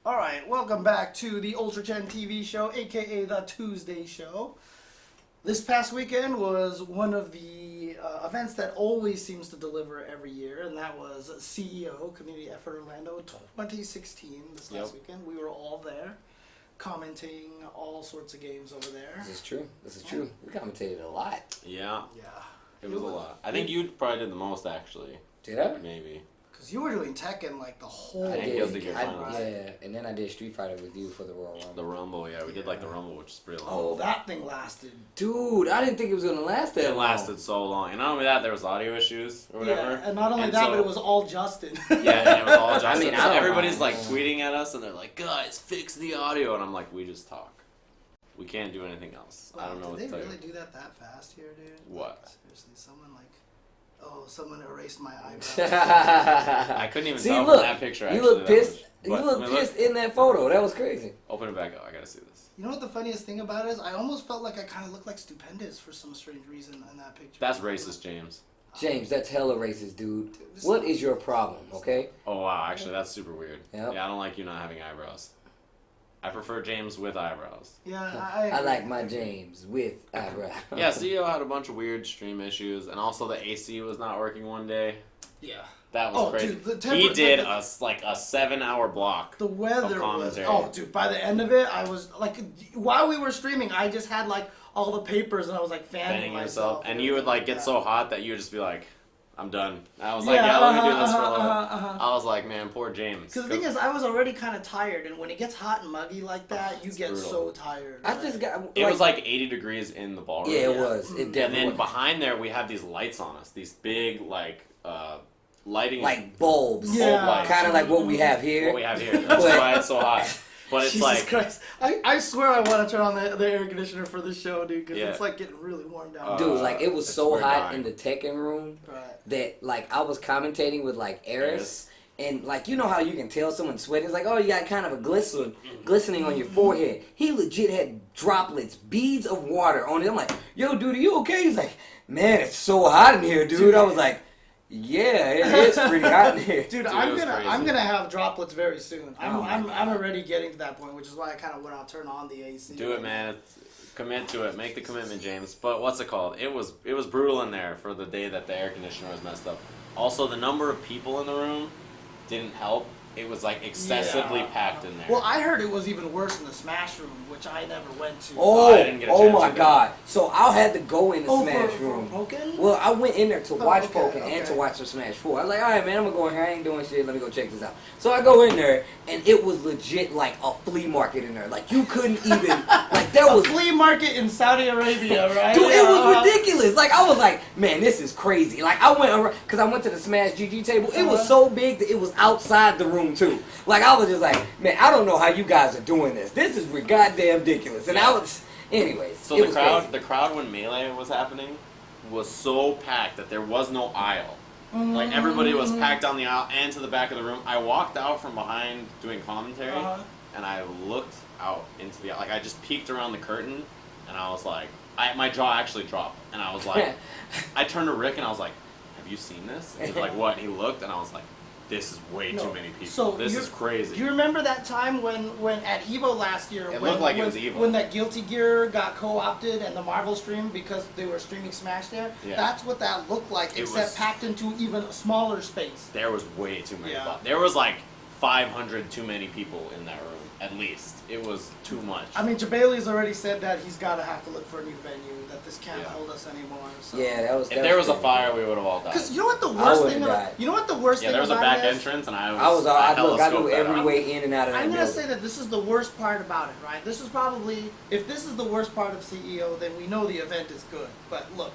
Alright, welcome back to the Ultra Gen TV show, aka the Tuesday show. This past weekend was one of the events that always seems to deliver every year, and that was CEO, Community Effort Orlando 2016, this last weekend. We were all there, commenting all sorts of games over there. This is true. We commentated a lot. Yeah. Yeah. It was a lot. I think you probably did the most, actually. Did I? Maybe. Because you were doing Tekken like the whole I did. did. right? Yeah, and then I did Street Fighter with you for the Royal Rumble. The Rumble, yeah. We did like the Rumble, which is pretty long. Oh, that thing lasted. Dude, I didn't think it was gonna last that It long. lasted so long. And not only that, there was audio issues or whatever. Yeah, and not only that, but it was all Justin. Yeah, and it was all Justin. I mean, so I don't everybody's mind. like tweeting at us, and they're like, "Guys, fix the audio." And I'm like, "We just talk. We can't do anything else." I don't know what to Did tell they really you. do that fast here, dude? What? Like, seriously, someone erased my eyebrows. I couldn't even See, tell look, from that picture. you Actually, look that pissed. much. You But, look I mean, pissed in that photo. That was crazy. Open it back up. I gotta see this. You know what the funniest thing about it is? I almost felt like I kind of looked like Stupendous for some strange reason in that picture. That's racist, James. James, that's hella racist, dude. What is your problem, okay? Oh wow, actually, that's super weird. Yep. Yeah, I don't like you not having eyebrows. I prefer James with eyebrows. Yeah, I like my James with eyebrows. Yeah, CEO had a bunch of weird stream issues, and also the AC was not working one day. Yeah. That was crazy. Dude, He did a 7-hour block. The weather of was... commentary. Oh, dude, by the end of it, I was, like... While we were streaming, I just had, like, all the papers, and I was, like, fanning myself. And you would, like, get so hot that you would just be like, I'm done. And I was like, yeah, let me do this for a little bit. I was like, man, poor James. Because the thing is, I was already kind of tired, and when it gets hot and muggy like that, you get brutal. so tired. I just got. It was like 80 degrees in the ballroom. Yeah, it was. It And definitely then was. behind there, we had these lights on us. These big, like, lighting. Like bulbs. Yeah. lights. Kind of like what we have here. What we have here. That's why it's so hot. But it's Jesus like... Christ. I swear I want to turn on the air conditioner for this show, dude, because Yeah. it's like getting really warm down. Dude, like it was it's so weird hot dying. in the Tekken room Right. that like I was commentating with like Eris, and like you know how you can tell someone's sweating. It's like, oh, you got kind of a glistening on your forehead. He legit had droplets, beads of water on it. I'm like, yo, dude, are you okay? He's like, man, it's so hot in here, dude. I was like, yeah, it is pretty hot in here. Dude, it I'm was gonna crazy. have droplets very soon. Oh my I'm already getting to that point, which is why I kind of went out turn on the AC. Do it, man. Commit to it. Make the commitment, James. But what's it called? It was brutal in there for the day that the air conditioner was messed up. Also, the number of people in the room didn't help. It was like excessively packed in there. Well, I heard it was even worse in the Smash room, which I never went to. Oh, I didn't get a oh chance my to. God. So I had to go in the Oh, Smash for room. Pokken? Well, I went in there to watch okay, Pokken okay. and to watch the Smash 4. I was like, all right, man, I'm going to go in here. I ain't doing shit. Let me go check this out. So I go in there, and it was legit like a flea market in there. Like, you couldn't even, like, there A was... flea market in Saudi Arabia, right? Dude, it was ridiculous. Like, I was like, man, this is crazy. Like, I went around, because I went to the Smash GG table. It was so big that it was outside the room, too. Like, I was just like, man, I don't know how you guys are doing this. This is goddamn ridiculous. And I was, anyways, So it the was crowd, crazy. the crowd when Melee was happening was so packed that there was no aisle. Like everybody was packed down the aisle and to the back of the room. I walked out from behind doing commentary, and I looked out into the like I just peeked around the curtain, and I was like, my jaw actually dropped, and I was like, I turned to Rick and I was like, have you seen this? And he was like, what? And he looked, and I was like, this is way too many people. So this is crazy. Do you remember that time when at EVO last year, It when, looked like it when, was EVO. when that Guilty Gear got co-opted and the Marvel stream because they were streaming Smash there? Yeah. That's what that looked like, It except was- packed into even a smaller space. There was way too many. Yeah. There was like 500 too many people in that room, at least. It was too much. I mean, Jabali's already said that he's got to have to look for a new venue, that this can't Yeah. hold us anymore. So. Yeah, that was... If there was a fire, we would have all died. Because you know what the I worst would've thing died. about, you know what the worst Yeah, thing there was a about back it is? entrance, and I I knew knew every way in and out of that I'm going to building. say that this is the worst part about it, right? This is probably, if this is the worst part of CEO, then we know the event is good. But look,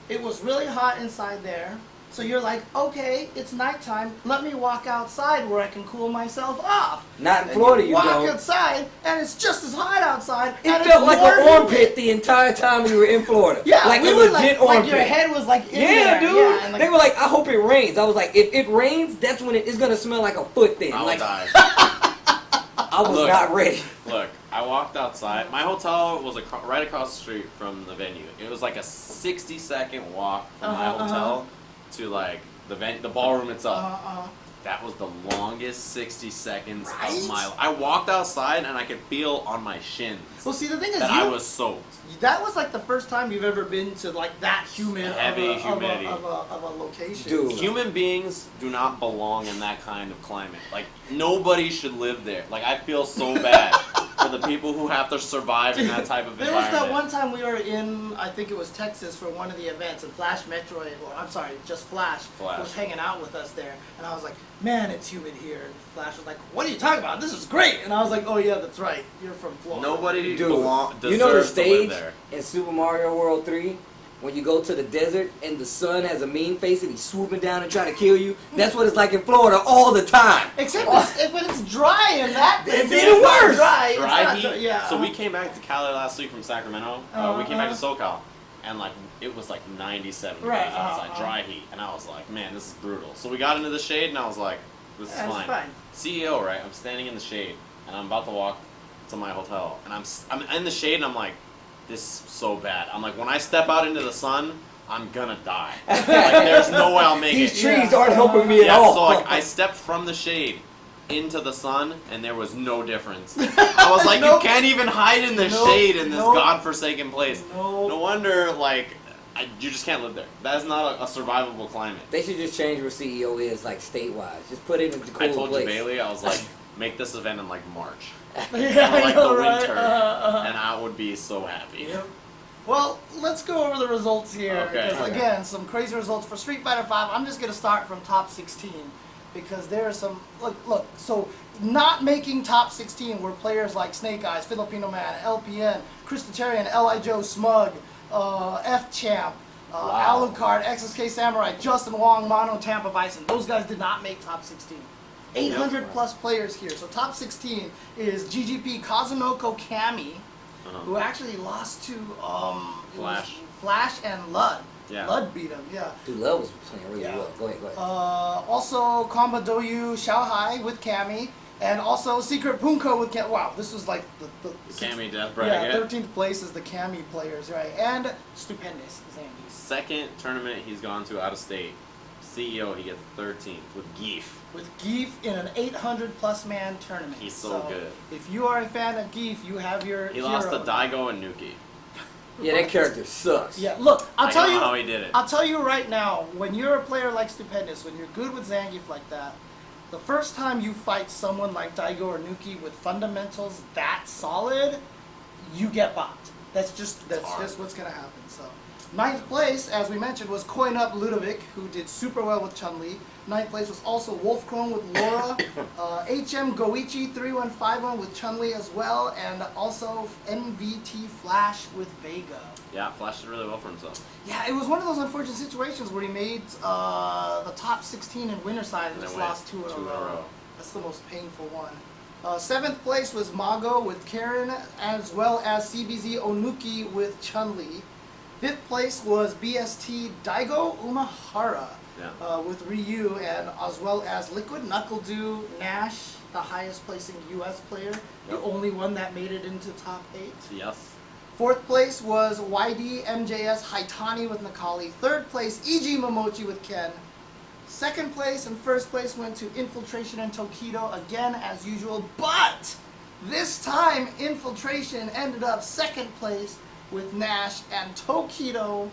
it was really hot inside there. So you're like, okay, it's nighttime. Let me walk outside where I can cool myself off. Not in And Florida, you you walk don't. outside, and it's just as hot outside. It and felt it's like more an armpit humid. the entire time we were in Florida. Yeah, like we a were legit like armpit. your head was like in Yeah, there. dude. Yeah, and like, They were like, I hope it rains. I was like, if it rains, that's when it's gonna smell like a foot then. I'll Like die. I was Look. not ready. Look, I walked outside. My hotel was right across the street from the venue. It was like a 60-second walk from my hotel to like the ballroom itself. that was the longest 60 seconds Right? of my life. I walked outside and I could feel on my shins Well, see, the thing is, that I was soaked. that was like the first time you've ever been to like that humid Heavy humidity. of a location. Dude. So- Human beings do not belong in that kind of climate. Like, nobody should live there. Like, I feel so bad for the people who have to survive in that type of There was environment. that one time we were in, I think it was Texas for one of the events, and Flash Metroid, or I'm sorry, just Flash, was hanging out with us there, and I was like, man, it's humid here. And Flash was like, what are you talking about? This is great. And I was like, oh yeah, that's right. You're from Florida. Nobody Dude, deserves you know the to live stage there. in Super Mario World 3 when you go to the desert and the sun has a mean face and he's swooping down and trying to kill you? That's what it's like in Florida all the time. Except when it's dry in that It's thing, even not worse. Dry, it's Dry not heat. dry, yeah. So we came back to Cali last week from Sacramento. We came back to SoCal, and like it was like 97 degrees Right, outside, dry heat, and I was like, man, this is brutal. So we got into the shade, and I was like, this is That's fine. CEO, right? I'm standing in the shade, and I'm about to walk to my hotel, and I'm in the shade, and I'm like, this is so bad. I'm like, when I step out into the sun, I'm gonna die. Like, there's no way I'll make These it. trees aren't helping me at Yeah, all. so like I stepped from the shade into the sun, and there was no difference. I was like, Nope. you can't even hide in the Nope. shade in this Nope. godforsaken place. Nope. No wonder, like, you just can't live there. That is not a survivable climate. They should just change where CEO is, like, statewide. Just put it in a cool I told place. you, Bailey, I was like, make this event in like March, Yeah, or I like know, the right? winter, and I would be so happy. Yep. Well, let's go over the results here. Okay. Because again, some crazy results for Street Fighter V. I'm just gonna start from top 16 because there are some. Look. So not making top 16 were players like Snake Eyes, Filipino Man, LPN, Christitarian, Li Joe, Smug, F Champ, Wow. Alucard, XSK Samurai, Justin Wong, Mono, Tampa Bison. Those guys did not make top 16. 800 plus players here. So top 16 is GGP Kazunoko Kami, who actually lost to Flash and Lud. Yeah. Lud beat him, yeah. Dude, Love was playing really Yeah. well. Go ahead. Also, Komba Doyu Xiaohai with Kami, and also Secret Punko with Kami. Wow, this was like the Kami death yeah, bracket. 13th place is the Kami players, right? And Stupendous Zangief. Second tournament he's gone to out of state. CEO, he gets 13th with Geef. With Geef in an 800 plus man tournament. He's so good. If you are a fan of Geef, you have your He lost to hero. Daigo and Nuki. Yeah, that character sucks. Yeah, look, I don't know how he did it. I'll tell you right now, when you're a player like Stupendous, when you're good with Zangief like that, the first time you fight someone like Daigo or Nuki with fundamentals that solid, you get bopped. That's just what's gonna happen. So, 9th place, as we mentioned, was Coin Up Ludovic, who did super well with Chun-Li. 9th place was also Wolf Chrome with Laura, HM Goichi 3151 with Chun-Li as well, and also NVT Flash with Vega. Yeah, Flash did really well for himself. Yeah, it was one of those unfortunate situations where he made the top 16 in winter side and And just then lost two in a went row. That's the most painful one. 7th place was Mago with Karen, as well as CBZ Onuki with Chun-Li. 5th place was BST Daigo Umahara with Ryu, and as well as Liquid Knuckle Dew Nash, the highest placing US player, the only one that made it into top 8. Yes. 4th place was YD MJS Haitani with Nakali. 3rd place, EG Momochi with Ken. 2nd place and 1st place went to Infiltration and Tokido, again as usual, but this time Infiltration ended up 2nd place with Nash, and Tokido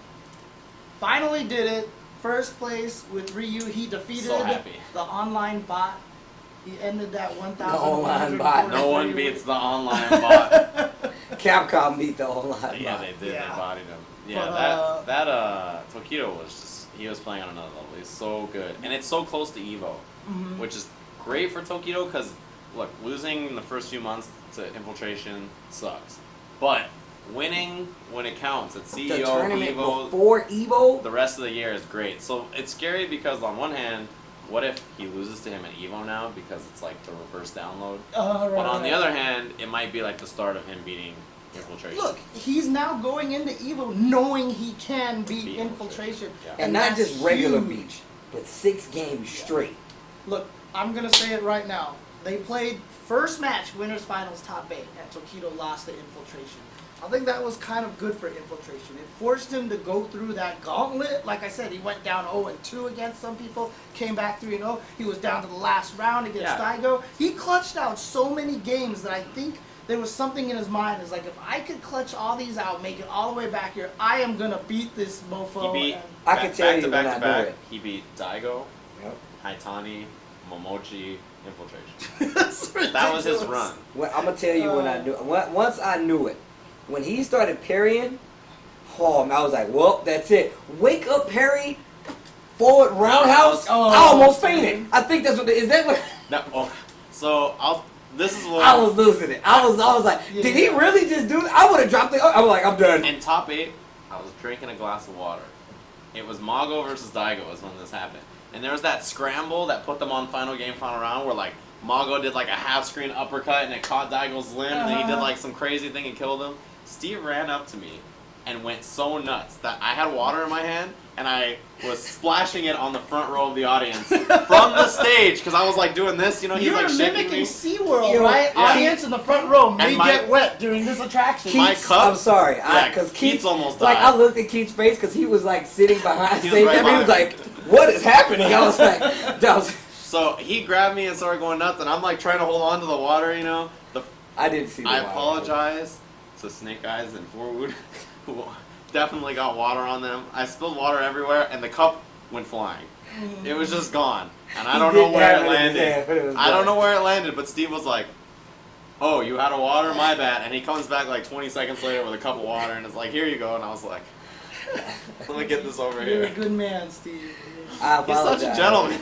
finally did it. 1st place with Ryu. He defeated So happy. the online bot. He ended that 1,000. online bot. No one beats the online bot. Capcom beat the online. Yeah, bot. they did. Yeah. They bodied him. Yeah, But, that Tokido was just, he was playing on another level. He's so good. And it's so close to Evo, which is great for Tokido because, look, losing in the first few months to Infiltration sucks. But winning when it counts at CEO, The tournament Evo, before Evo? the rest of the year is great. So it's scary because on one hand, what if he loses to him at Evo now because it's like the reverse download? But on the other hand, it might be like the start of him beating Infiltration. Look, he's now going into Evo knowing he can beat Beat Infiltration. Yeah. And not that's just regular huge. beach, but 6 games straight. Look, I'm going to say it right now. They played first match, winners finals, top 8, and Tokido lost to Infiltration. I think that was kind of good for Infiltration. It forced him to go through that gauntlet. Like I said, he went down 0-2 against some people, came back 3-0. He was down to the last round against Daigo. He clutched out so many games that I think there was something in his mind. It's like, if I could clutch all these out, make it all the way back here, I am going to beat this mofo. He beat, I can tell you when I knew it. He beat Daigo, Haitani, Momochi, Infiltration. That's ridiculous. That was his run. Well, I'm going to tell you when I knew it. Once I knew it. When he started parrying, I was like, well, that's it. Wake up parry, forward roundhouse. I almost fainted. I think that's what is that what? No, this is what I was losing it. I was like, did he really just do that? I would have dropped it. I was like, I'm done. In top 8, I was drinking a glass of water. It was Mago versus Daigo is when this happened. And there was that scramble that put them on final round where like Mago did like a half screen uppercut and it caught Daigo's limb and then he did like some crazy thing and killed him. Steve ran up to me and went so nuts that I had water in my hand and I was splashing it on the front row of the audience from the stage because I was like doing this, you know, he's like shaking me. SeaWorld, right? Yeah. Audience in the front row may get wet during this attraction. My cup, I'm sorry, because Keith's almost died. Like I looked at Keith's face because he was like sitting behind stage. He was like, "What is happening?" I was like, So he grabbed me and started going nuts, and I'm like trying to hold on to the water, you know. I didn't see the water. I apologize to Snake Eyes and Forwood, who definitely got water on them. I spilled water everywhere, and the cup went flying. It was just gone, and I don't know where it landed. I don't know where it landed, but Steve was like, "Oh, you had a water? My bad." And he comes back like 20 seconds later with a cup of water, and is like, "Here you go." And I was like, "Let me get this over here." You're a good man, Steve. He's such a gentleman.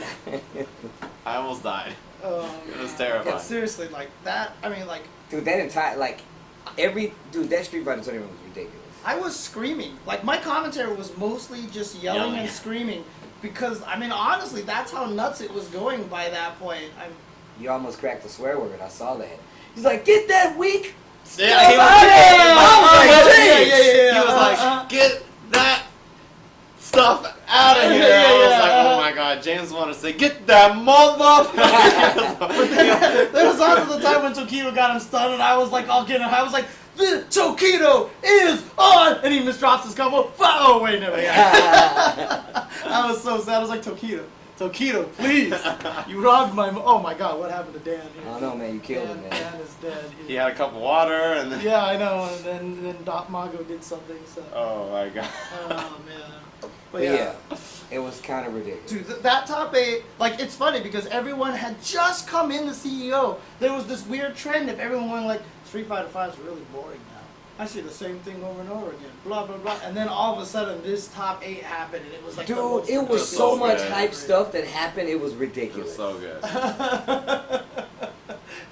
I almost died. It was terrifying. Yeah, seriously, like that. I mean, like, dude, that entire that Street Fighter tournament was ridiculous. I was screaming. Like, my commentary was mostly just yelling and screaming because, I mean, honestly, that's how nuts it was going by that point. You almost cracked a swear word. I saw that. He's like, "Get that weak stuff he was, out of here!" Yeah. He was like, "Get that stuff out of here!" I was like, "Oh my god!" James wanted to say, "Get that motherfucker!" There was also the time when Tokido got him stunned, and I was like, all getting. I was like, "The Tokido is on!" And he misdrops his combo. Oh wait, no. I was so sad. I was like, Tokido, please! You robbed my. Oh my god, what happened to Dan? I don't know, man. You killed him, man. Dan is dead. He had a cup of water, and then I know. And then Doc Mago did something. So. Oh my god. Oh man. But yeah, it was kind of ridiculous. Dude, that top 8, like, it's funny because everyone had just come in the CEO. There was this weird trend of everyone going like, Street Fighter 5 is really boring now. I see the same thing over and over again. Blah, blah, blah. And then all of a sudden, this top 8 happened, and it was like, dude, it was so much hype stuff that happened. It was ridiculous. It was so good.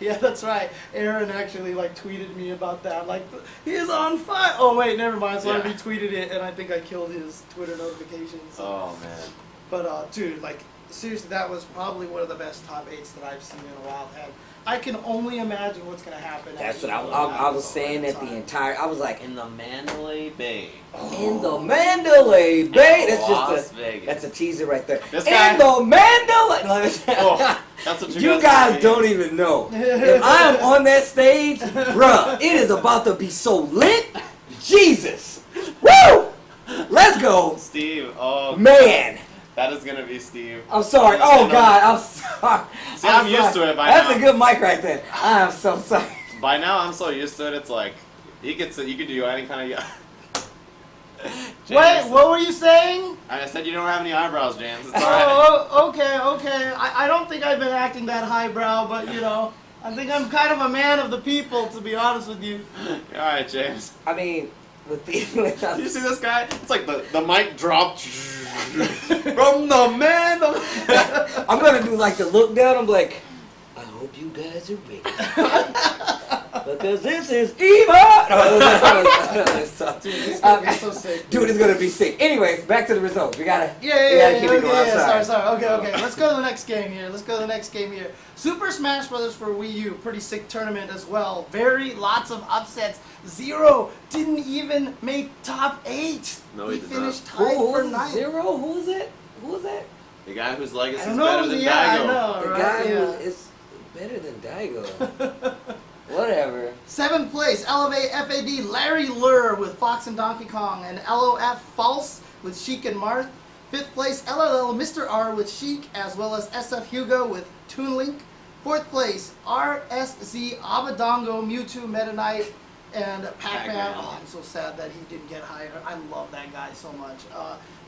Yeah, that's right. Aaron actually like tweeted me about that. Like, he's on fire. Oh wait, never mind. So I retweeted it, and I think I killed his Twitter notifications. Oh man. But dude, like seriously, that was probably one of the best top 8s that I've seen in a while, and I can only imagine what's gonna happen. That's what I was saying that the entire. I was like, in the Mandalay Bay. In the Mandalay Bay. That's Las Vegas. That's a teaser right there. This guy, in the Mandalay. That's what you guys don't even know. If I am on that stage, bruh, it is about to be so lit. Jesus. Woo! Let's go. Steve, oh man. God. That is gonna be Steve. I'm sorry. Oh God, I'm sorry. See, I'm used to it by now. That's a good mic right there. I am so sorry. By now, I'm so used to it. It's like you could do any kind of. Wait, what were you saying? I said you don't have any eyebrows, James. It's all right. Oh, okay. I don't think I've been acting that highbrow, but you know, I think I'm kind of a man of the people, to be honest with you. All right, James. I mean, with the. Did you see this guy? It's like the mic dropped from the man. I'm gonna do like the look down. I'm like, I hope you guys are ready. Because this is evil! Dude, it's gonna be so sick. Dude, it's gonna be sick. Anyways, back to the results. We gotta keep it going. Sorry. Okay. Let's go to the next game here. Super Smash Brothers for Wii U. Pretty sick tournament as well. Lots of upsets. Zero didn't even make top 8. No, he did finished not. tied for 9th. Zero? Who was it? The guy whose legacy is better than Daigo. I know, the right? guy who is better than Daigo. Whatever. 7th place, Elevate FAD Larry Lure with Fox and Donkey Kong, and LOF False with Sheik and Marth. 5th place, LLL Mr. R with Sheik, as well as SF Hugo with Toon Link. 4th place, RSZ Abadongo, Mewtwo, Meta Knight, and Pac-Man. Oh, I'm so sad that he didn't get higher. I love that guy so much.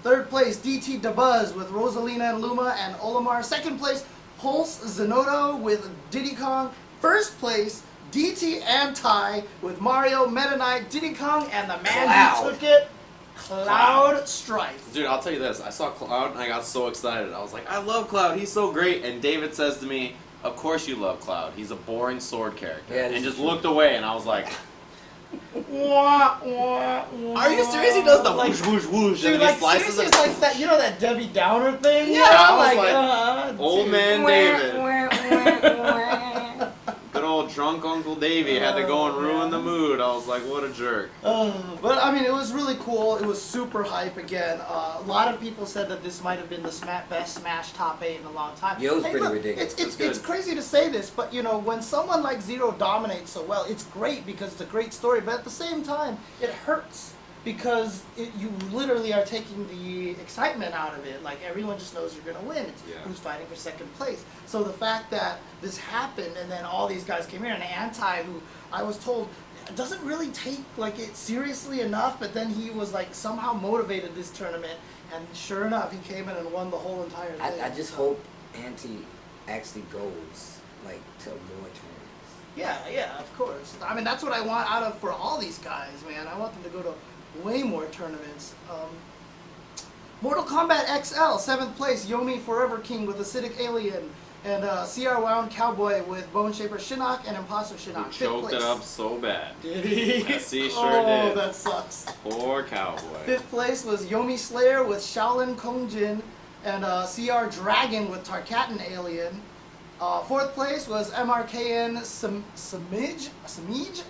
3rd place, DT DeBuzz with Rosalina and Luma and Olimar. 2nd place, Pulse Zenodo with Diddy Kong. 1st place, DT Anti with Mario, Meta Knight, Diddy Kong, and the man who took it, Cloud Strife. Dude, I'll tell you this. I saw Cloud and I got so excited. I was like, I love Cloud. He's so great. And David says to me, of course you love Cloud. He's a boring sword character. Yeah, and just looked away and I was like, Wah, wah, wah. are you serious? He does the like, whoosh, whoosh, whoosh. Dude, And like, he slices seriously, it. it's like that, you know that Debbie Downer thing? Yeah, I was like, old dude. man David. Good old drunk Uncle Davey had to go and ruin the mood. I was like, what a jerk. But I mean, it was really cool. It was super hype again. A lot of people said that this might have been the best Smash top 8 in a long time. Yeah, it was Hey, pretty look, ridiculous. It's crazy to say this, but you know, when someone like Zero dominates so well, it's great because it's a great story. But at the same time, it hurts because you literally are taking the excitement out of it. Like everyone just knows you're gonna win. It's who's fighting for 2nd place. So the fact that this happened and then all these guys came here, and Anti, who I was told doesn't really take like it seriously enough, but then he was like somehow motivated this tournament, and sure enough, he came in and won the whole entire thing. I just hope Anti actually goes like to more tournaments. Yeah, of course. I mean, that's what I want out of for all these guys, man. I want them to go to way more tournaments. Mortal Kombat XL, 7th place, Yomi Forever King with Acidic Alien, and CR Wound Cowboy with Bone Shaper Shinnok and Imposter Shinnok. He choked 5th place. it up so bad. Did he? Yes, he sure oh, did. That sucks. Poor cowboy. 5th place was Yomi Slayer with Shaolin Kongjin, and CR Dragon with Tarkatan Alien. 4th place was MRKN Samij,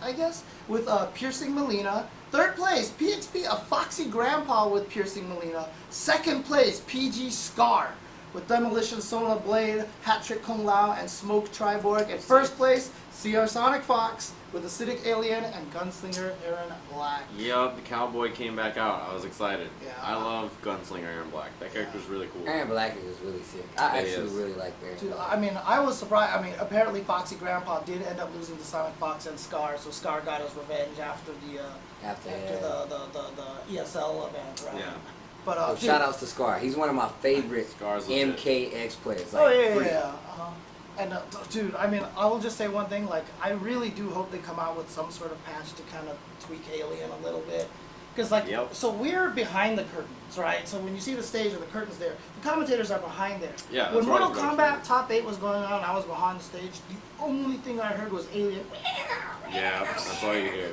I guess, with Piercing Melina. 3rd place, PXP, a Foxy Grandpa with Piercing Melina. 2nd place, PG Scar with Demolition Sona Blade, Hat Trick Kung Lao, and Smoke Triborg. And 1st place, CR Sonic Fox with Acidic Alien and Gunslinger Aaron Black. Yup, the cowboy came back out. I was excited. Yeah. I love Gunslinger Aaron Black. That character's really cool. Aaron Black is just really sick. I Yeah, he actually is. really like Aaron Dude, Black. I mean, I was surprised. I mean, apparently Foxy Grandpa did end up losing to Sonic Fox and Scar, so Scar got his revenge after the ESL event, right? Yeah. But So dude, shout outs to Scar. He's one of my favorite Scar's legit. MKX players. Oh Like, yeah. freak. And dude, I mean, I will just say one thing. Like, I really do hope they come out with some sort of patch to kind of tweak Alien a little bit. Because, like, so we're behind the curtains, right? So when you see the stage and the curtains there, the commentators are behind there. Yeah, that's When what I Mortal was Kombat Top 8 was going on and I was behind the stage, the only thing I heard was Alien. Yeah, that's all you hear.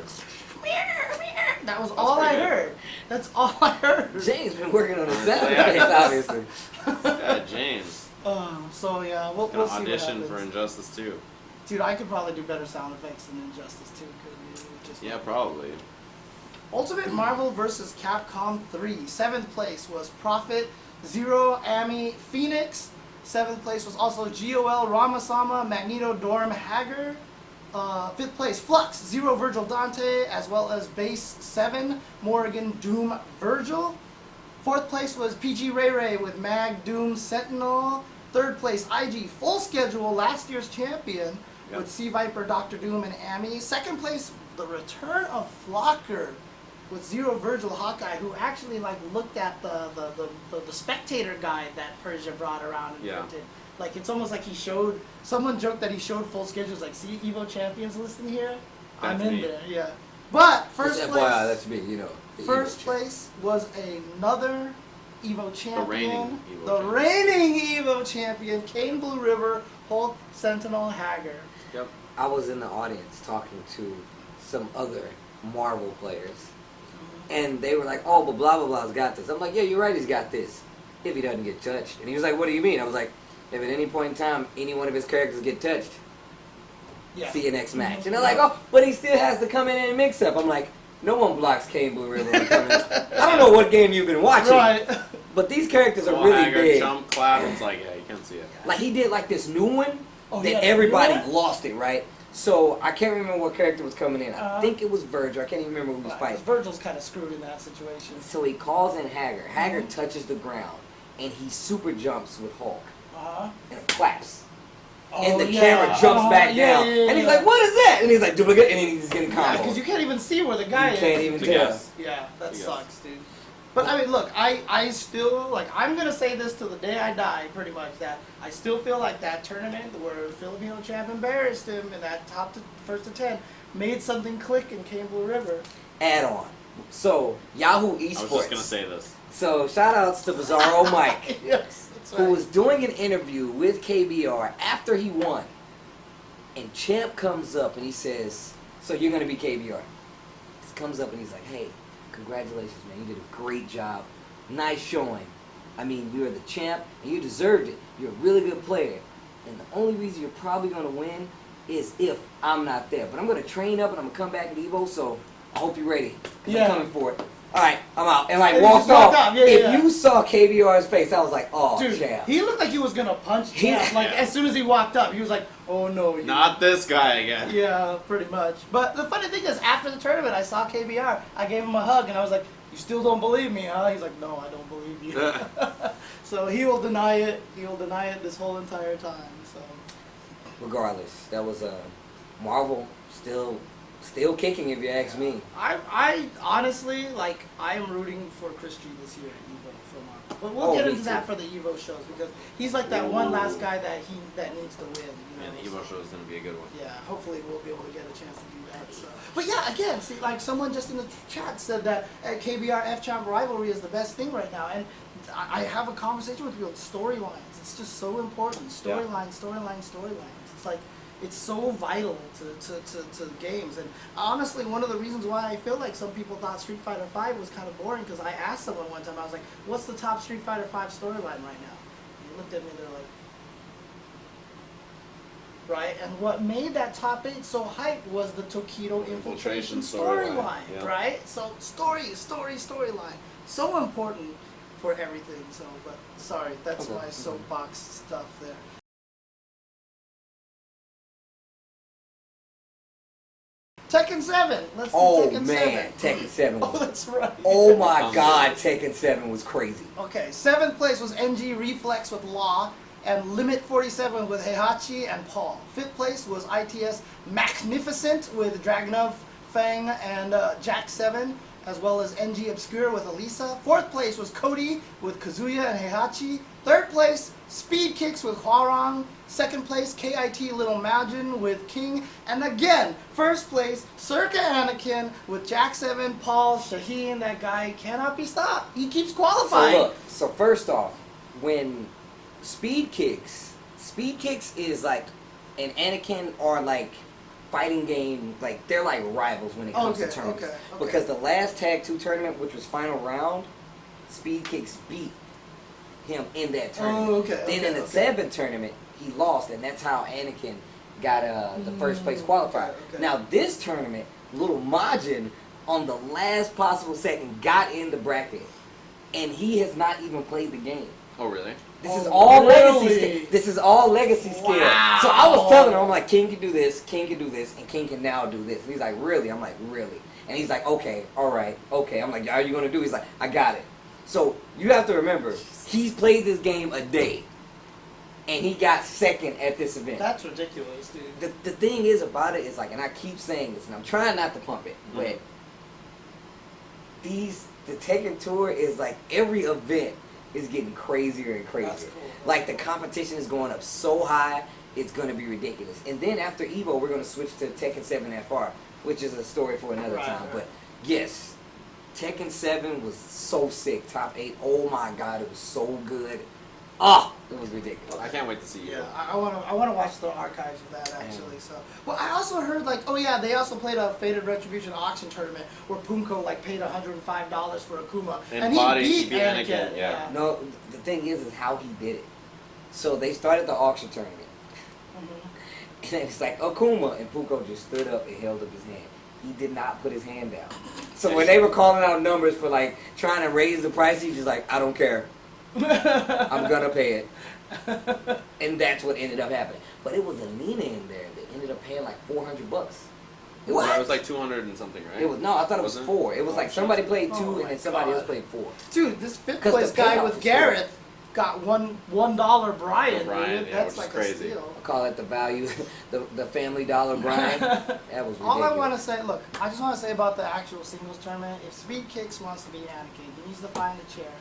That was all I pretty good. heard. That's all I heard. James been working on the sound Yeah. effects, obviously. Yeah, James. So yeah, we'll Gonna see what audition happens. for Injustice 2. Dude, I could probably do better sound effects than Injustice 2. Just Yeah, probably. Ultimate Marvel vs. Capcom 3. 7th place was Prophet, Zero, Ami, Phoenix. 7th place was also GOL, Ramasama, Magneto, Dorm, Hager. 5th place, Flux, Zero, Virgil, Dante, as well as Base 7, Morrigan, Doom, Virgil. 4th place was PG Ray Ray with Mag, Doom, Sentinel. 3rd place, IG, Full Schedule, last year's champion, with Sea Viper, Dr. Doom, and Ami. 2nd place, the return of Flocker with Zero, Virgil, Hawkeye, who actually like looked at the spectator guide that Persia brought around and printed. Like, it's almost like he showed, someone joked that he showed full schedules, like, see Evo Champions listed here? I'm in there, yeah. But, first Just place, FYI, that's me, you know. the first evil chick. place was another Evo champion. The reigning Evo champion, Kane Blue River, Hulk, Sentinel, Hager. Yep. I was in the audience talking to some other Marvel players, and they were like, "Oh, but blah blah blah's got this." I'm like, "Yeah, you're right, he's got this. If he doesn't get touched." And he was like, "What do you mean?" I was like, "If at any point in time any one of his characters get touched, see you next match." And they're like, "Oh, but he still has to come in and mix up." I'm like, "No one blocks Kane Blue River on comments." I don't know what game you've been watching, Right. but these characters are really Hager, big. Jump, clap. It's like, yeah, you can't see it. Like he did like this new one that yeah, everybody you know lost it, right? So I can't remember what character was coming in. I think it was Virgil. I can't even remember who he was fighting. Virgil's kind of screwed in that situation. So he calls in Hager. Hager touches the ground, and he super jumps with Hulk. And it claps. And the camera jumps back down. And he's like, what is that? And he's like, duplicate. And then he's getting combo. Yeah, because you can't even see where the guy is. You can't even tell. Yeah, that sucks, dude. But I mean, look, I still, like, I'm going to say this till the day I die, pretty much, that I still feel like that tournament where Filipino champ embarrassed him in that first to 10 made something click and came Blue River. Add on. So, Yahoo Esports. I was just going to say this. So, shout outs to Bizarro Mike. Yes, that's right. Who was doing an interview with KBR after he won. And Champ comes up and he says, so you're going to be KBR. He comes up and he's like, hey, congratulations, man. You did a great job. Nice showing. I mean, you're the champ, and you deserved it. You're a really good player. And the only reason you're probably going to win is if I'm not there. But I'm going to train up, and I'm going to come back at Evo, so I hope you're ready. Because I'm coming for it. All right, I'm out. And, like, walked off. If you saw KBR's face, I was like, oh, dude, champ. He looked like he was going to punch Champ. Like, as soon as he walked up, he was like, oh, no. Not this guy again. Yeah, pretty much. But the funny thing is, after the tournament, I saw KBR. I gave him a hug, and I was like, you still don't believe me, huh? He's like, no, I don't believe you. So he will deny it. He will deny it this whole entire time. So, regardless, that was Marvel still kicking, if you ask me. I honestly, like, I am rooting for Christy this year at Evo for Marvel. But we'll get into that for the Evo shows because he's like that one last guy that needs to win. You know? And the Evo show is going to be a good one. Yeah, hopefully we'll be able to get a chance to do that. So. But yeah, again, see, like someone just in the chat said that KBR F-Champ rivalry is the best thing right now. And I have a conversation with people, storylines. It's just so important. Storylines. It's like, it's so vital to games. And honestly, one of the reasons why I feel like some people thought Street Fighter V was kind of boring, because I asked someone one time, I was like, what's the top Street Fighter V storyline right now? And they looked at me, they're like, right? And what made that top 8 so hype was the Tokido infiltration storyline, right? So storyline. So important for everything. So, but sorry, that's my soapbox stuff there. Tekken 7. Let's do Tekken 7. Tekken 7. Oh, that's right. Oh my God, Tekken 7 was crazy. Okay, 7th place was NG Reflex with Law, and Limit 47 with Heihachi and Paul. 5th place was ITS Magnificent with Dragunov, Fang, and Jack 7, as well as NG Obscure with Elisa. 4th place was Cody with Kazuya and Heihachi. 3rd place, Speed Kicks with Hwarang. 2nd place, KIT Little Majin with King. And again, 1st place, Circa Anakin with Jack 7, Paul, Shaheen. That guy cannot be stopped. He keeps qualifying. So look, so first off, when Speed Kicks is like an Anakin or like fighting game, like they're like rivals when it comes to tournaments. Okay. Because the last Tag 2 tournament, which was final round, Speed Kicks beat him in that tournament. Then in the 7th tournament, he lost, and that's how Anakin got the first place qualifier. Now this tournament, Little Majin, on the last possible second, got in the bracket, and he has not even played the game. Oh, really? This is all legacy skill. This is all legacy skill. Wow. So I was telling him, I'm like, King can do this, King can do this, and King can now do this. And he's like, really? I'm like, really? And he's like, okay, all right, okay. I'm like, are you going to do? He's like, I got it. So you have to remember, he's played this game a day, and he got 2nd at this event. That's ridiculous, dude. The thing is about it is like, and I keep saying this, and I'm trying not to pump it, but the Tekken Tour is like every event is getting crazier and crazier. That's cool. Like the competition is going up so high, it's going to be ridiculous. And then after Evo, we're going to switch to Tekken 7 FR, which is a story for another time. Right. But yes, Tekken 7 was so sick. Top 8. Oh my God, it was so good. Oh, it was ridiculous. I can't wait to see you. Yeah, I want to watch the archives of that actually. So, well, I also heard like, oh yeah, they also played a Fated Retribution auction tournament where Punko like paid $105 for Akuma, and he beat Anakin. Yeah. No, the thing is how he did it. So they started the auction tournament, and it was like Akuma, and Punko just stood up and held up his hand. He did not put his hand down. So when they were calling out numbers for like trying to raise the price, he just like, I don't care. I'm gonna pay it. And that's what ended up happening. But it was Alina in there that ended ended up paying like $400. It was like 200 and something, right? I thought it was 4. It was like somebody played 2 and then somebody else played 4. Dude, this 5th place guy with Gareth got $1 Brian. Dude. Yeah, That's like crazy. a steal. I call it the value, the family dollar Brian. That was ridiculous. All I want to say, look, I just want to say about the actual singles tournament. If Speed Kicks wants to be Anakin, he needs to find a chair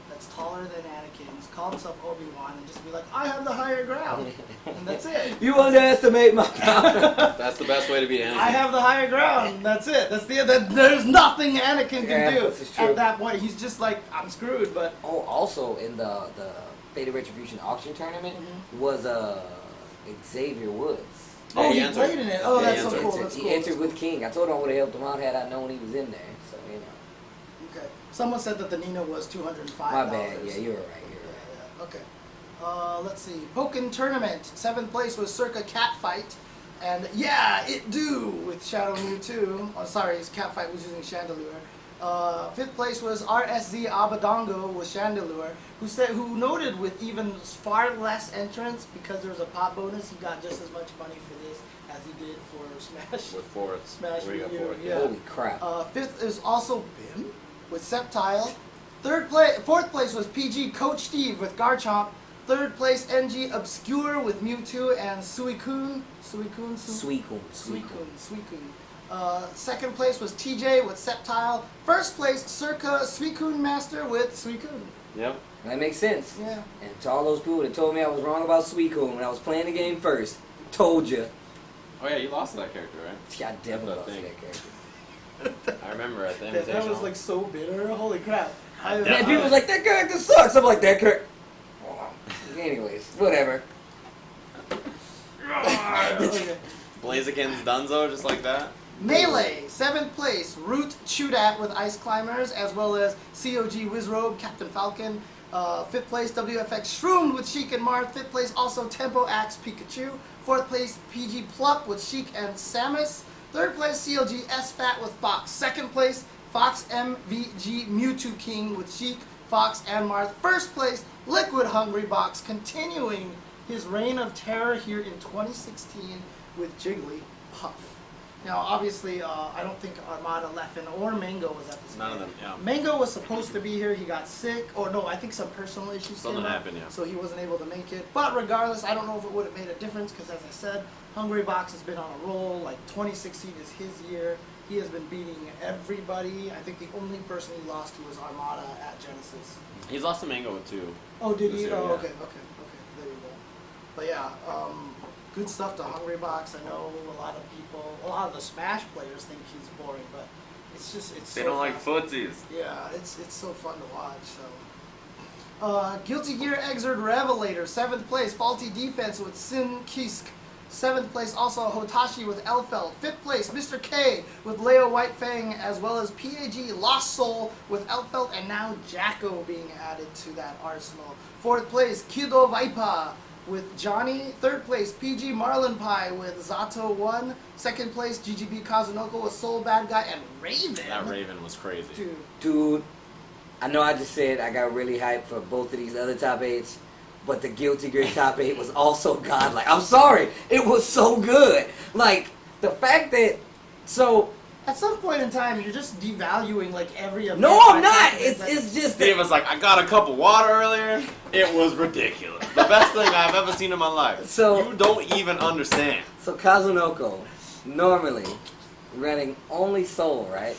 that's taller than Anakin's, call himself Obi-Wan, and just be like, I have the higher ground. And that's it. You underestimate my power. That's the best way to be Anakin. I have the higher ground. That's it. There's nothing Anakin can do. This is true. At that point, he's just like, I'm screwed. But Also in the Fated Retribution auction tournament was Xavier Woods. Oh, Yeah, he played in it. Oh, Yeah, that's he so entered. cool. That's He cool. entered with King. I told him I would have helped him out had I known he was in there. So Okay. Someone said that the Nina was $205. my bad. Yeah, you're right. Yeah. Okay. Let's see. Pokken tournament. 7th place was Circa Catfight. And yeah, it do with Shadow Mewtwo. Oh, sorry, his Catfight was using Chandelure. 5th place was RSZ Abadongo with Chandelure, who noted with even far less entrants because there was a pot bonus, he got just as much money for this as he did for Smash. With 4th. Smash Where you got Wii U, 4th? yeah. Holy crap. 5th is also Bim with Sceptile. 4th place was PG Coach Steve with Garchomp. 3rd place NG Obscure with Mewtwo and Suicune. Suicune. 2nd place was TJ with Sceptile. 1st place Circa Suicune Master with Suicune. Yep. That makes sense. Yeah. And to all those people that told me I was wrong about Suicune when I was playing the game first, told you. Oh yeah, you lost to that character, right? Yeah, I definitely That lost to thing. that character. I remember at the That Invitational. was like so bitter. Holy crap. Man, people was like, that character sucks. I'm like, that character. Anyways, whatever. Okay. Blaziken's Dunzo, just like that. Melee, 7th place, Root Chudat with Ice Climbers, as well as COG Wizrobe, Captain Falcon. 5th place, WFX Shroomed with Sheik and Marth. 5th place, also Tempo Axe Pikachu. 4th place, PG Plup with Sheik and Samus. 3rd place, CLG S-Fat with Fox. 2nd place, Fox MVG Mewtwo King with Sheik, Fox, and Marth. 1st place, Liquid Hungry Box, continuing his reign of terror here in 2016 with Jigglypuff. Now, obviously, I don't think Armada, Leffen, or Mango was at this None of game. them, yeah. Mango was supposed to be here. He got sick. Or no, I think some personal issues Something came up, happened, yeah. so he wasn't able to make it. But regardless, I don't know if it would have made a difference because, as I said, Hungry Box has been on a roll. Like, 2016 is his year. He has been beating everybody. I think the only person he lost to was Armada at Genesis. He's lost to Mango too. Oh, did This he? year, Oh, yeah. okay. There you go. But yeah, good stuff to Hungry Box. I know a lot of the Smash players think he's boring, but it's They so don't like fun. footsies. Yeah, it's so fun to watch. So, Guilty Gear Xrd Revelator, 7th place, Faulty Defense with Sin Kisk. 7th place, also Hotashi with Elfeld. 5th place, Mr. K with Leo Whitefang, as well as PAG Lost Soul with Elfeld, and now Jacko being added to that arsenal. 4th place, Kido Vaipa with Johnny. 3rd place, PG Marlin Pie with Zato 1. 2nd place, GGB Kazunoko with Soul Bad Guy and Raven. That Raven was crazy. Dude, I know I just said I got really hyped for both of these other top 8s, but the Guilty Gear top 8 was also godlike. I'm sorry, it was so good. Like, the fact that, at some point in time, you're just devaluing like every event. no, I'm not. It's just Steve that, was like, I got a cup of water earlier. It was ridiculous. The best thing I've ever seen in my life. So- you don't even understand. so Kazunoko, normally, running only Soul, right?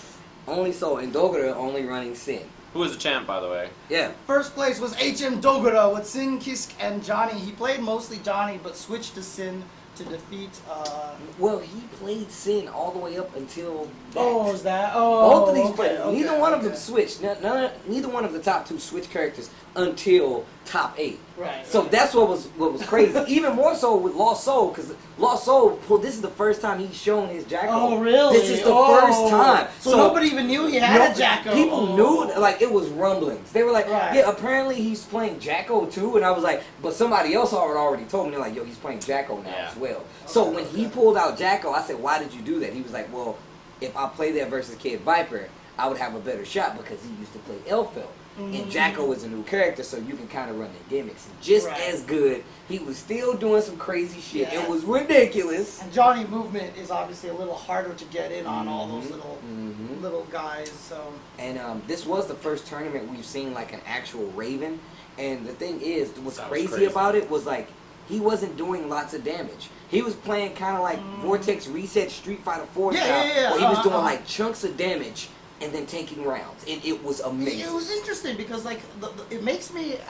Only Soul, and Dogura only running Sin. Who was the champ, by the way? Yeah. 1st place was HM Dogura with Sin, Kisk, and Johnny. He played mostly Johnny, but switched to Sin to defeat. Well, he played Sin all the way up until that. Oh, is that? Oh, Both of these okay, players, okay, neither one of okay. them switched. Neither one of the top 2 switched characters until top 8. Right. So right. that's what was crazy. Even more so with Lost Soul, because Lost Soul, this is the first time he's shown his Jacko. Oh, really? This is the first time. So nobody even knew he had a Jacko. People knew, like, it was rumblings. They were like, Right. yeah, apparently he's playing Jacko too. And I was like, but somebody else already told me, they're like, yo, he's playing Jacko now Yeah. as well. So when he pulled out Jacko, I said, why did you do that? He was like, well, if I play that versus Kid Viper, I would have a better shot because he used to play Elfeld. And Jacko is a new character, so you can kind of run the gimmicks. Just Right. as good. He was still doing some crazy shit. Yeah. It was ridiculous. And Johnny movement is obviously a little harder to get in on all those little guys. So And this was the first tournament we've seen like an actual Raven. And the thing is, what's crazy about it was like he wasn't doing lots of damage. He was playing kind of like Vortex Reset Street Fighter 4 style, where he was doing like chunks of damage and then taking rounds, and it was amazing. it was interesting because like it makes me. It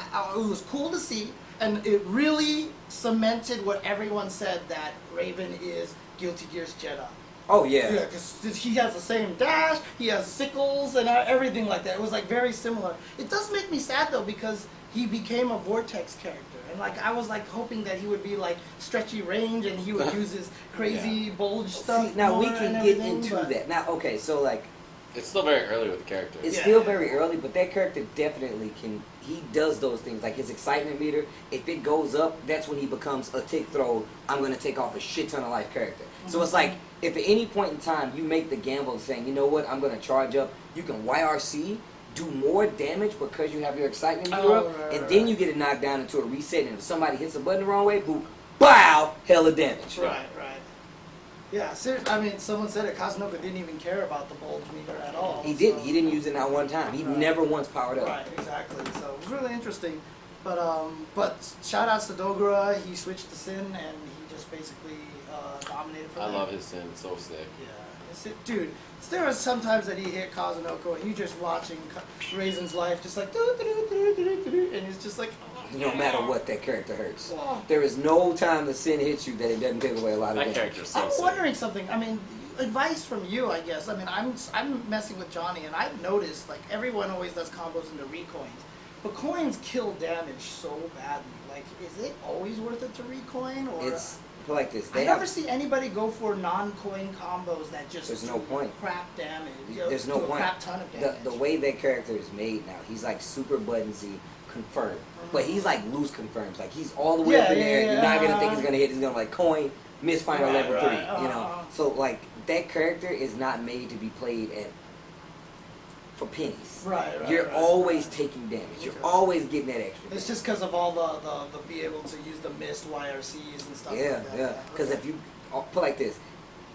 was cool to see, and it really cemented what everyone said that Raven is Guilty Gear's Jedi. Oh yeah. Yeah, because he has the same dash, he has sickles and everything like that. It was like very similar. It does make me sad though because he became a Vortex character. And like I was like hoping that he would be like stretchy range and he would use his crazy bulge stuff. See, now we more can and get everything, into but- that. Now, okay, so like It's still very early with the character. it's Yeah. still very early, but that character definitely can. He does those things like his excitement meter. If it goes up, that's when he becomes a tick throw. I'm gonna take off a shit ton of life character. So it's like if at any point in time you make the gamble saying, you know what, I'm gonna charge up. You can YRC. Do more damage because you have your excitement meter up, and then you get it knocked down into a reset, and if somebody hits a button the wrong way, boom, bow, hella damage. Right. Yeah, seriously, I mean, someone said it, Kazunoko didn't even care about the bulge meter at all. He didn't. so- He didn't use it not one time. He never once powered up. Right, exactly. So it was really interesting. But shout outs to Dogura. He switched to Sin and he just basically dominated for I them. love his sin. It's so sick. Yeah, dude. There was sometimes that he hit Kazunoko and you just watching Raisin's life, just like and it's just like. No matter what, that character hurts. Oh. There is no time the sin hits you that it doesn't take away a lot of That damage. character's so I'm sick. wondering something. I mean, advice from you, I guess. I mean, I'm messing with Johnny, and I've noticed like everyone always does combos into recoins, but coins kill damage so badly. Like, is it always worth it to recoin, or It's put like this. I They never have, see anybody go for non-coin combos that just There's do no point. crap damage. There's no do a point. crap ton of damage. The way that character is made now, he's like super buttonsy, confirmed. But he's like loose confirms. Like he's all the way up in the air. You're not gonna think he's gonna hit. He's gonna like coin, misfire Right, level 3. right, You know. So like that character is not made to be played at for pennies. Right. You're always taking damage. You're always getting that extra. It's just because of all the be able to use the missed YRCs and stuff. Yeah, like that. yeah. Because Okay. if you I'll put like this,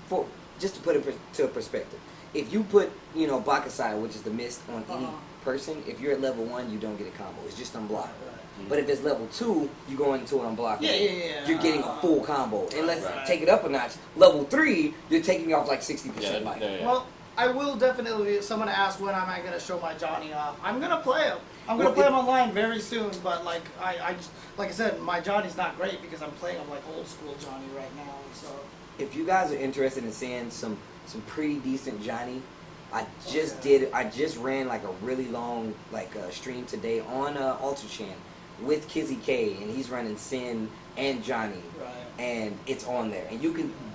for just to put it to a perspective, if you put Bakasai, which is the mist, on any person, if you're at level 1, you don't get a combo. It's just unblockable. But if it's level 2, you go into an unblockable. Yeah. You're getting a full combo. And let's Right. take it up a notch. Level 3, you're taking off like 60% life. Well, I will definitely. If someone asks when am I going to show my Johnny off, I'm going to play him. I'm going to play him online very soon. But like I just, like I said, my Johnny's not great because I'm playing him like old school Johnny right now. So If you guys are interested in seeing some pretty decent Johnny, I just ran like a really long stream today on Ultra Chan with Kizzy K, and he's running Sin and Johnny, and it's on there, and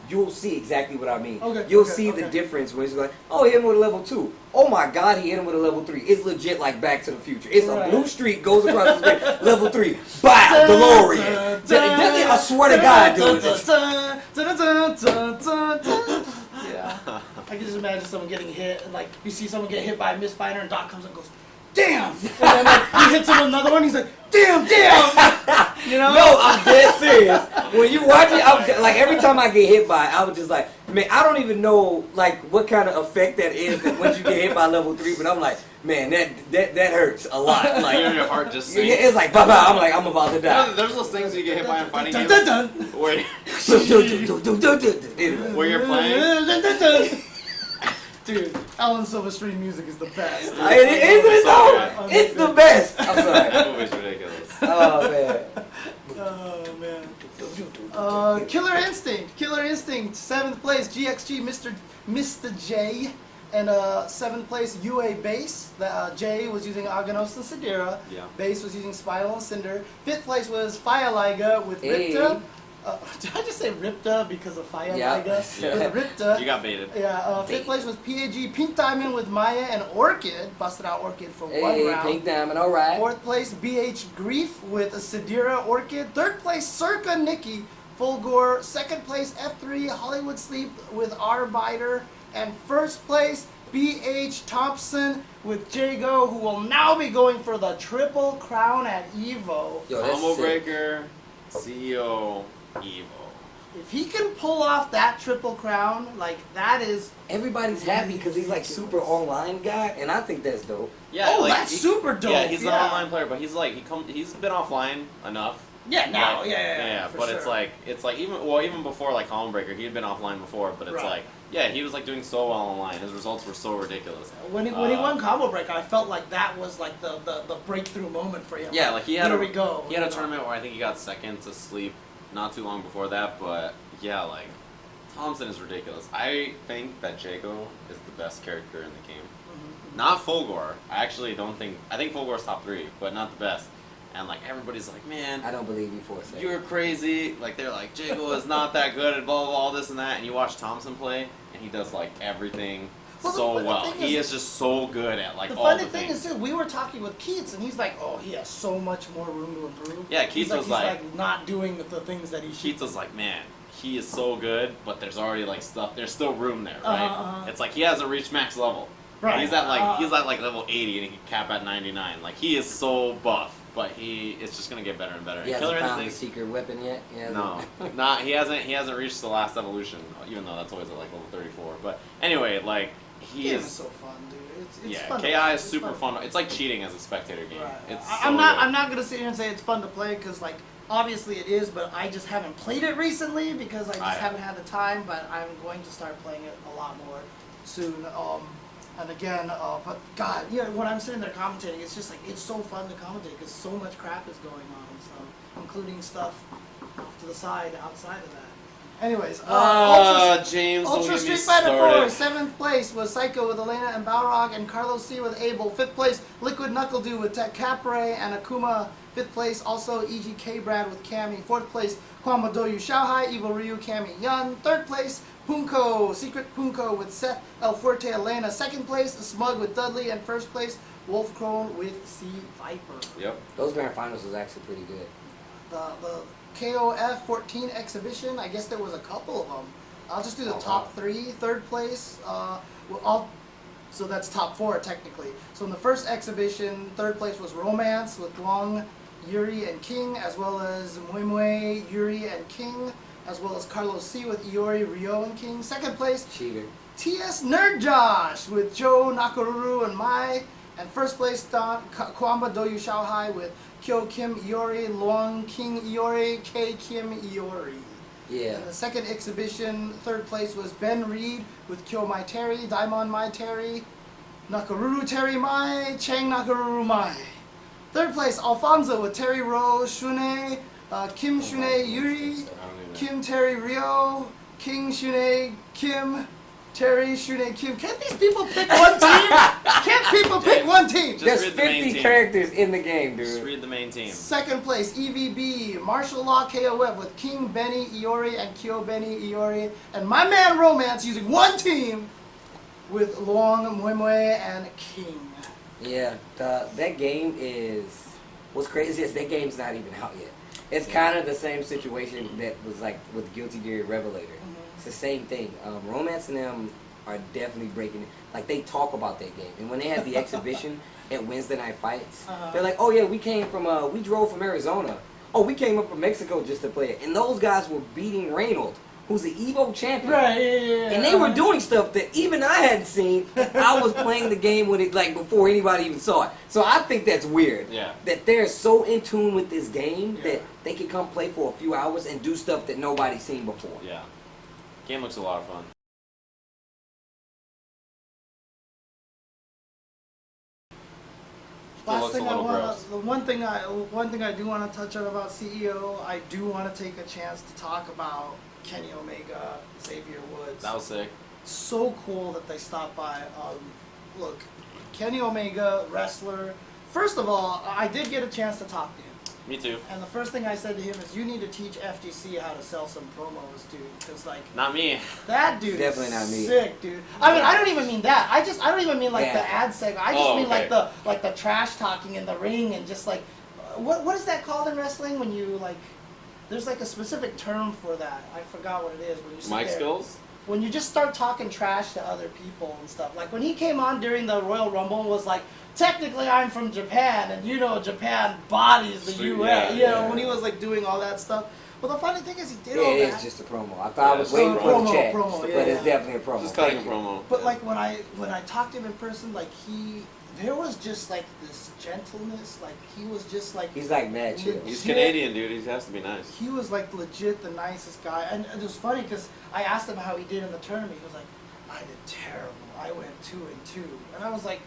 you'll see exactly what I mean. You'll see the difference when he's like, oh, he hit him with a level 2. Oh my God, he hit him with a level 3. It's legit like Back to the Future. It's a blue streak goes across the screen, level 3. Bow, DeLorean. I swear to God, dude. Yeah, I can just imagine someone getting hit, and like you see someone get hit by a misfinder, and Doc comes and goes, "Damn!" And then like, he hits him with another one. He's like, "Damn!" You know? No, I'm dead serious. When you watch it, like every time I get hit by it, I was just like, man, I don't even know like what kind of effect that is once you get hit by level 3. But I'm like, man, that hurts a lot. Like your heart just sinks. it's like, bah, bah. I'm like, I'm about to die. There's those things you get hit by in fighting games where you're playing. Dude, Alan Silverstream music is the best. Isn't it though? It's the best. I'm sorry. That movie's ridiculous. Oh man. Oh man. Killer Instinct, 7th place, GXG, Mr. J, and 7th place, UA Base. J was using Aganos and Sidera. Yeah. Base was using Spinal and Cinder. 5th place was Fireliga with Ripta. Did I just say Ripta because of Fireliga? Yeah. With Ripta. You got baited. Yeah, 5th place was PAG, Pink Diamond with Maya and Orchid. Busted out Orchid for one round. Pink Diamond, all right. 4th place, BH Grief with a Sidera Orchid. 3rd place, Circa Nikki, Fulgore. 2nd place, F3 Hollywood Sleep with Arbiter. And 1st place, B.H. Thompson with Jago, who will now be going for the Triple Crown at EVO. Yo, that's Combo sick. Breaker, CEO, Evo. If he can pull off that Triple Crown, like, that is... Everybody's happy because he's like super online guy, and I think that's dope. Yeah, Oh, like, that's super dope. Yeah, he's an online player, but he's like he's been offline enough. Yeah, now, Like, yeah. But sure. it's like even before like Combo Breaker, he had been offline before, but it's Right. like yeah, he was like doing so well online. His results were so ridiculous. When he won Combo Breaker, I felt like that was like the breakthrough moment for him. Yeah, like he had Here we go. He had a tournament where I think he got second to Sleep not too long before that, but yeah, like Thompson is ridiculous. I think that Jago is the best character in the game. Mm-hmm. Not Fulgore. I actually don't think. I think Fulgore's top 3, but not the best. And like everybody's like, man, I don't believe you for a second. you're crazy. Like they're like, Jago is not that good at blah blah all this and that. And you watch Thompson play, and he does like everything Well, so the well. thing He is- is just so good at like The all funny the thing things. is, too, we were talking with Keats, and he's like, "Oh, he has so much more room to improve." Yeah, Keats was he's like- not doing the things that he should. Keats was like, man, he is so good, but there's already like stuff. There's still room there, right? Uh-huh. It's like he hasn't reached max level. Right. He's at like level 80 and he can cap at 99. Like he is so buff, but it's just gonna get better and better. He And hasn't Killer found the Instinct. secret weapon yet. He hasn't- No, he hasn't reached the last evolution, even though that's always at like level 34. But anyway, like he Game is is. so fun, dude. It's Yeah, fun to KI play. is It's super fun. It's like cheating as a spectator game. Right. It's I'm so not. good. I'm not gonna sit here and say it's fun to play because, like, obviously it is, but I just haven't played it recently because I just haven't had the time. But I'm going to start playing it a lot more soon. And again, but God, when I'm sitting there commentating, it's just like it's so fun to commentate because so much crap is going on. So, including stuff off to the side outside of that. Anyways, James, don't Ultra get me Street Fighter 4, started. 7th place was Psycho with Elena and Balrog and Carlos C with Abel. 5th place, Liquid Knuckle Dew with Tech Capre and Akuma. 5th place, also EGK Brad with Cammy. 4th place, Kwamadoyu Shaohai, Evil Ryu, Cammy Yun. 3rd place, Punko, Secret Punko with Seth El Fuerte Elena. 2nd place, Smug with Dudley. And 1st place, Wolf Crone with C Viper. Yep. Those grand finals was actually pretty good. The KOF 14 exhibition, I guess there was a couple of them. I'll just do the top 3. 3rd place, so that's top 4 technically. So in the first exhibition, 3rd place was Romance with Long, Yuri, and King, as well as Muimue, Yuri, and King, as well as Carlos C with Iori, Ryo, and King. 2nd place, Cheater. TS Nerd Josh with Joe, Nakaruru, and Mai. And 1st place, Kwamba Doyu Shaohai with Kyo Kim Iori, Luong King Iori, K Kim Iori. Yeah. And the second exhibition, 3rd place was Ben Reed with Kyo Mai Terry, Daimon Mai Terry, Nakaruru Terry Mai, Chang Nakaruru Mai. 3rd place, Alfonso with Terry Rose, Shune, Kim Shune Yuri, Kim Terry Ryo, King Shune Kim, Terry Shune Kim. Can't these people pick one team? Can't people pick one team? Just There's read the main 50 team. characters in the game, Just dude. read the main team. 2nd place, EVB, Martial Law KOF with King Benny Iori and Kyo Benny Iori. And my man Romance using one team with Luong Muimue and King. Yeah, that game is. What's crazy is that game's not even out yet. It's kind of the same situation that was like with Guilty Gear Revelator. It's the same thing. Romance and them are definitely breaking it. Like they talk about that game, and when they had the exhibition at Wednesday Night Fights, they're like, "Oh yeah, we drove from Arizona. Oh, we came up from Mexico just to play it." And those guys were beating Reynold, who's the Evo champion. Right, yeah. And they were doing stuff that even I hadn't seen. I was playing the game when it before anybody even saw it. So I think that's weird. Yeah. That they're so in tune with this game that they can come play for a few hours and do stuff that nobody's seen before. Yeah. Game looks a lot of fun. Last thing a little gross. the one thing I do want to touch on about CEO, I do want to take a chance to talk about Kenny Omega, Xavier Woods. That was sick. So cool that they stopped by. Look, Kenny Omega, wrestler. First of all, I did get a chance to talk to him. Me too. And the first thing I said to him is, you need to teach FGC how to sell some promos, dude. Because, like, Not me. that dude Definitely is not me. sick, dude. I mean, I don't even mean that. I don't even mean like Yeah. the ad segment. I just Oh, mean okay. like the trash talking in the ring and just like, what is that called in wrestling when you like? There's like a specific term for that. I forgot what it is when you sit Mic there. skills? when you just start talking trash to other people and stuff. Like when he came on during the Royal Rumble and was like, technically I'm from Japan, and you know Japan bodies the U.S. You know, when he was like doing all that stuff. Well, the funny thing is he did all that. It is just a promo. I thought I was waiting for the chat, but it's definitely a promo. Just cutting a promo. But like when I talked to him in person, like there was just like this gentleness, like he was just like... He's like mad chill. He's Canadian, dude. He has to be nice. He was like legit the nicest guy. And it was funny because I asked him how he did in the tournament. He was like, I did terrible. I went 2-2. And I was like,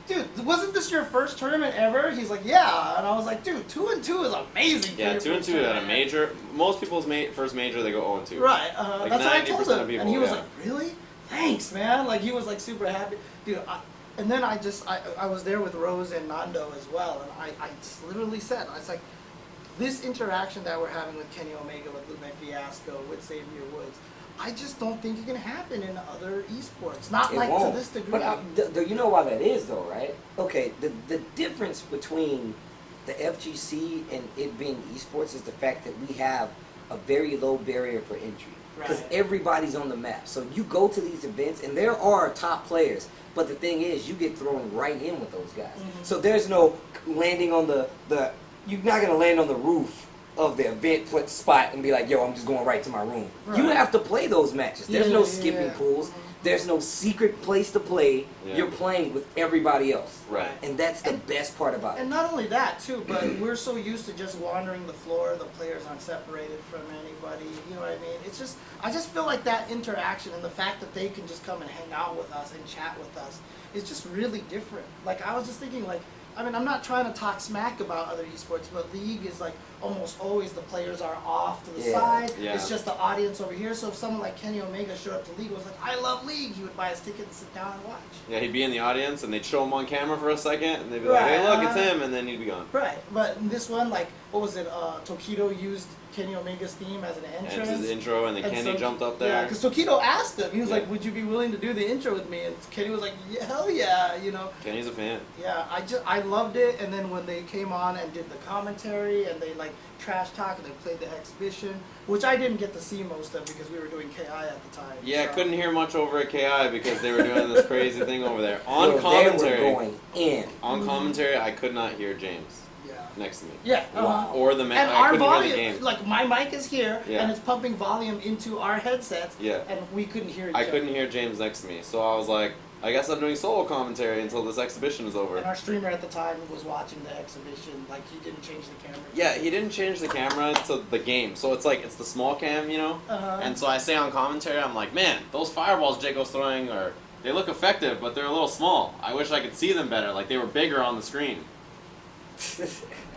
dude, wasn't this your first tournament ever? He's like, yeah. And I was like, dude, 2-2 is amazing. Yeah, 2-2 at a major. Most people's first major, they go 0-2. Right. Like that's what I told him. people, and he was like, really? Thanks, man. Like he was like super happy. Dude, and then I was there with Rose and Nando as well, and I literally said, I was like, this interaction that we're having with Kenny Omega, with Lupe Fiasco, with Xavier Woods, I just don't think it can happen in other esports. Not like to this degree. But you know why that is, though, right? Okay, the difference between the FGC and it being esports is the fact that we have a very low barrier for entry. Because everybody's on the map. So you go to these events, and there are top players. But the thing is, you get thrown right in with those guys. Mm-hmm. So there's no landing on the you're not going to land on the roof of the event spot and be like, yo, I'm just going right to my room. Right. You have to play those matches. There's no skipping pools. There's no secret place to play. Yeah. You're playing with everybody else. Right. And that's the best part about it. And not only that, too, but we're so used to just wandering the floor. The players aren't separated from anybody. You know what I mean? It's just, I just feel like that interaction and the fact that they can just come and hang out with us and chat with us is just really different. Like, I was just thinking, like, I mean, I'm not trying to talk smack about other esports, but League is like almost always the players are off to the side. Yeah. It's just the audience over here. So if someone like Kenny Omega showed up to League and was like, I love League, he would buy his ticket and sit down and watch. Yeah, he'd be in the audience and they'd show him on camera for a second and they'd be like, hey, look, it's him, and then he'd be gone. Right. But in this one, like, what was it? Tokido used Kenny Omega's theme as an entrance. And his intro, and then Kenny jumped up there. Yeah, because Tokido asked him. He was like, would you be willing to do the intro with me? And Kenny was like, yeah, hell yeah, you know. Kenny's a fan. Yeah, I loved it. And then when they came on and did the commentary and they like trash talk and they played the exhibition, which I didn't get to see most of because we were doing KI at the time. Yeah, so. Couldn't hear much over at KI because they were doing this crazy thing over there. On commentary, they were going in. On commentary, I could not hear James. Next to me. Yeah. Or the and I our volume, hear the game. like my mic is here, and it's pumping volume into our headsets. Yeah. And we couldn't hear each other. I couldn't hear James next to me, so I was like, I guess I'm doing solo commentary until this exhibition is over. And our streamer at the time was watching the exhibition. Like he didn't change the camera. Yeah, he didn't change the camera to the game, so it's like it's the small cam, you know. And so I say on commentary, I'm like, man, those fireballs Jaco's throwing they look effective, but they're a little small. I wish I could see them better. Like they were bigger on the screen.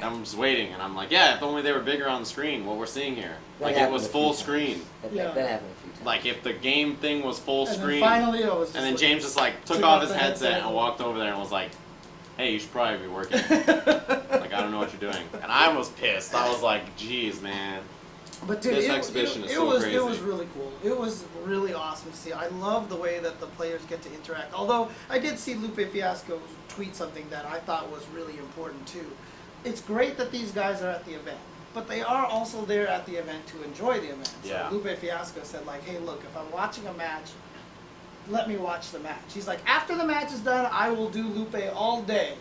I'm just waiting, and I'm like, yeah, if only they were bigger on the screen, what we're seeing here. Like, it was full screen. That happened a few times. Like, if the game thing was full screen, finally it was just and then James just, like, took off his headset and walked over there and was like, hey, you should probably be working. Like, I don't know what you're doing. And I was pissed. I was like, geez, man. But dude, this exhibition is so crazy. It was really cool. It was really awesome to see. I love the way that the players get to interact. Although, I did see Lupe Fiasco tweet something that I thought was really important, too. It's great that these guys are at the event, but they are also there at the event to enjoy the event. Yeah. So Lupe Fiasco said, like, hey, look, if I'm watching a match, let me watch the match. He's like, after the match is done, I will do Lupe all day.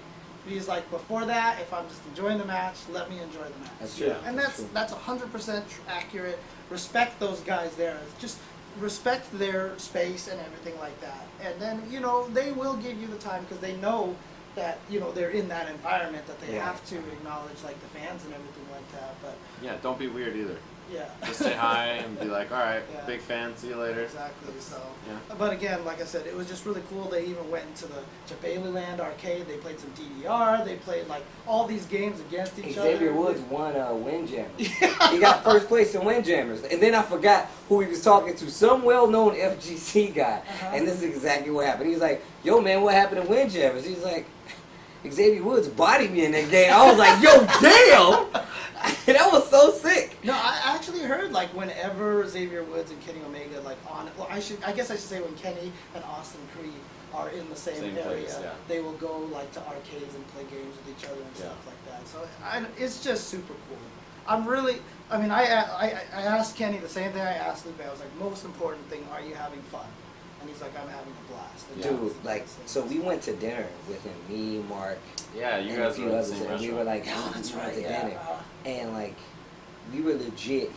He's like, before that, if I'm just enjoying the match, let me enjoy the match. That's true. And that's 100% accurate. Respect those guys there. Just respect their space and everything like that. And then, you know, they will give you the time because they know that, you know, they're in that environment that they have to acknowledge, like, the fans and everything like that. But yeah, don't be weird either. Yeah. Just say hi and be like, all right, big fan, see you later. Exactly. So, yeah. But again, like I said, it was just really cool. They even went into the Jabaliland arcade. They played some DDR. They played like all these games against each other. Xavier Woods won Windjammers. He got first place in Windjammers. And then I forgot who he was talking to, some well-known FGC guy. And this is exactly what happened. He was like, yo, man, what happened in Windjammers? He's like, Xavier Woods bodied me in that game. I was like, yo, damn! That was so sick. No, I actually heard like whenever Xavier Woods and Kenny Omega like on it. Well, I guess I should say when Kenny and Austin Creed are in the same area, place, they will go like to arcades and play games with each other and stuff like that. So it's just super cool. I'm really. I mean, I asked Kenny the same thing I asked Lupe. I was like, most important thing, are you having fun? And he's like, I'm having a blast. And Dude, like, so we went to dinner with him, me, Mark, Yeah, you and guys a few were at the others, same and we restaurant. were like, Oh, that's we went right, to yeah. dinner, and like, we were legit.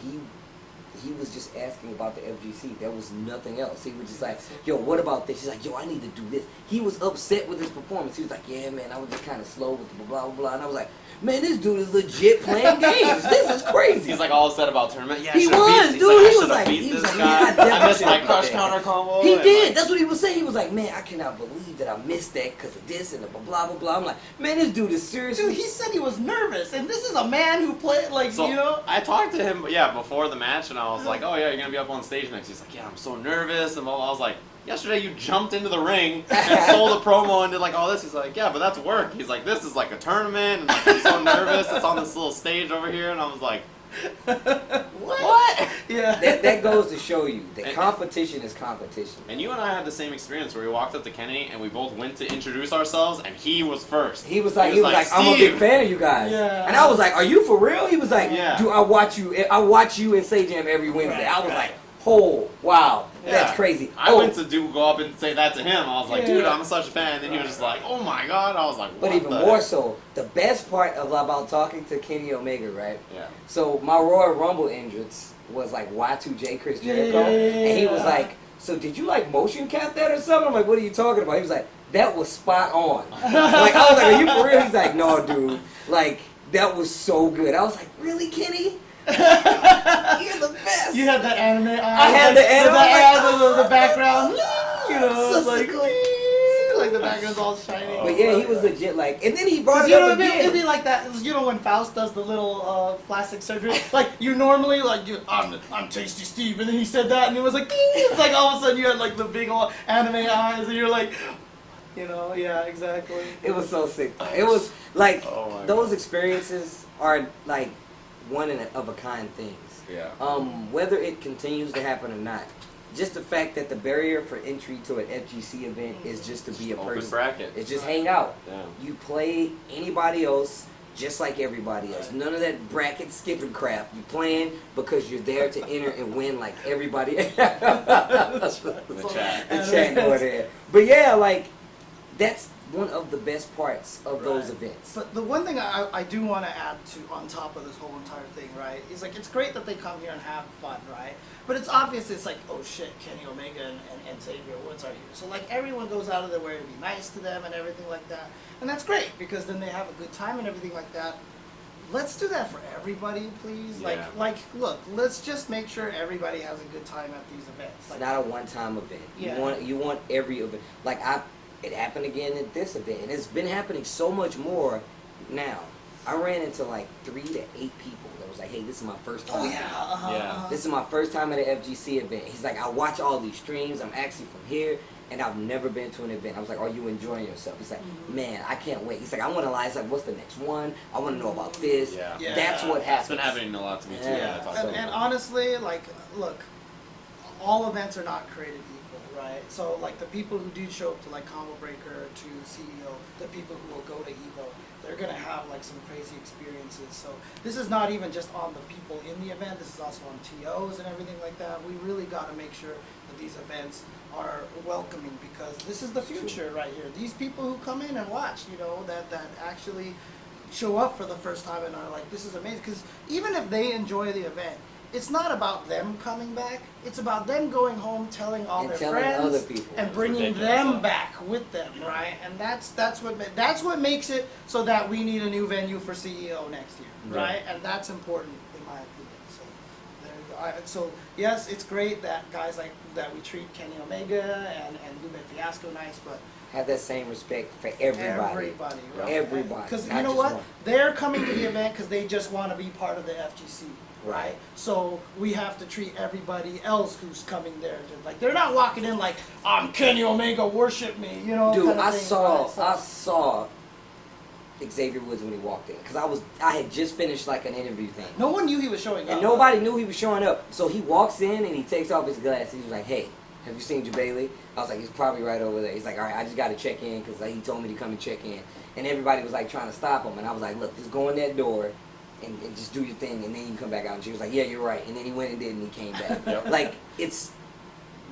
He was just asking about the FGC. There was nothing else. He was just like, yo, what about this? He's like, yo, I need to do this. He was upset with his performance. He was like, yeah, man, I was just kind of slow with the blah, blah, blah. And I was like, man, this dude is legit playing games. This is crazy. He's like all upset about tournament. Yeah, He I should've was, beat, dude. He's He like, was like, beat this man, guy. I definitely I missed my should've crush beat that. counter combo. He and, did. like, That's what he was saying. He was like, man, I cannot believe that I missed that because of this and the blah, blah, blah. I'm like, man, this dude is seriously. Dude, he said he was nervous, and this is a man who played like So you know. I talked to him, before the match, and I was like, "Oh yeah, you're gonna be up on stage next." He's like, "Yeah, I'm so nervous." And I was like, "Yesterday you jumped into the ring and sold a promo and did like all this." He's like, "Yeah, but that's work." He's like, "This is like a tournament, and like I'm so nervous. It's on this little stage over here." And I was like, "What?" Yeah. That goes to show you that competition is competition. And you and I had the same experience where we walked up to Kenny and we both went to introduce ourselves, and he was first. He was like, I'm a big "Steve." fan of you guys. Yeah. And I was like, are you for real? He was like, Yeah. dude, I watch you and Say Jam every Wednesday. Right, I was right. like, oh, wow, Yeah. that's crazy. I went to go up and say that to him. I was like, Yeah. "Dude, I'm such a fan." And then he was just like, "Oh my god!" I was like, "What?" But even the more heck? so, the best part about talking to Kenny Omega, right? Yeah. So my Royal Rumble entrance was like Y2J Chris Jericho, and he was like, so did you like motion cap that or something? I'm like, what are you talking about? He was like, that was spot on. Like, I was like, are you for real? He's like, no, dude. Like, that was so good. I was like, really, Kenny? You're the best. You had that anime eye. I had the anime eye. the background. You know, So it's like, sickly. like the background's all shiny. But yeah, he was legit like, and then he brought it You know, up it'd be again. like that. You know when Faust does the little plastic surgery, like you normally like I'm Tasty Steve, and then he said that, and it was like ding! It's like all of a sudden you had like the big old anime eyes, and you're like, you know, yeah, exactly. It was so sick. It was like Oh my those God. experiences are like one of a kind things. Yeah. Whether it continues to happen or not, just the fact that the barrier for entry to an FGC event is just to be a Open person. bracket. It's just hang out. Yeah. You play anybody else just like everybody else. None of that bracket skipping crap. You playing because you're there to enter and win like everybody. The chat. The chat going there. But yeah, like that's one of the best parts of those events. But the one thing I do want to add to on top of this whole entire thing, right, is like it's great that they come here and have fun, right? But it's obvious it's like, oh shit, Kenny Omega and Xavier Woods are here. So like everyone goes out of their way to be nice to them and everything like that. And that's great because then they have a good time and everything like that. Let's do that for everybody, please. Yeah. Like, look, let's just make sure everybody has a good time at these events. It's Like, not a one-time event. Yeah. You want every event. Like it happened again at this event, and it's been happening so much more now. I ran into like 3 to 8 people that was like, "Hey, this is my first time. oh yeah, Yeah. This is my first time at an FGC event." He's like, "I watch all these streams. I'm actually from here, and I've never been to an event." I was like, "Are you enjoying yourself?" He's like, "Man, I can't wait." He's like, "I want to lie." He's like, "What's the next one? I want to know about this." Yeah. Yeah. That's what That's happens. been happening a lot to me too. Yeah. Yeah, I talked to And him. honestly, like, look, all events are not created equal, right? So, like, the people who do show up to, like, Combo Breaker, to CEO, the people who will go to EVO, they're going to have, like, some crazy experiences. So, this is not even just on the people in the event, this is also on TOs and everything like that. We really got to make sure that these events are welcoming because this is the future right here. These people who come in and watch, you know, that actually show up for the first time and are like, this is amazing. Because even if they enjoy the event, it's not about them coming back. It's about them going home, telling all And their telling friends, other people. and bringing Ridiculous, them huh? back with them, right? And that's what makes it so that we need a new venue for CEO next year, Yeah. right? And that's important in my opinion. So there you go. So yes, it's great that guys like that we treat Kenny Omega and Lupe Fiasco nice, but Have that same respect for everybody. everybody, right? Everybody, Because you not know just what? one. They're coming to the event because they just want to be part of the FGC, right? Right. So we have to treat everybody else who's coming there like they're not walking in like I'm Kenny Omega, worship me, you know? Dude, kind of I thing, saw right? So- I saw Xavier Woods when he walked in because I had just finished like an interview thing. No one knew he was showing up. And nobody knew he was showing up. So he walks in and he takes off his glasses. He was like, "Hey, have you seen Jabali?" I was like, "He's probably right over there." He's like, "All right, I just got to check in because he told me to come and check in." And everybody was like trying to stop him. And I was like, "Look, just go in that door and just do your thing, and then you come back out. And she was like, yeah, you're right. And then he went and did, and he came back. Yep. Like,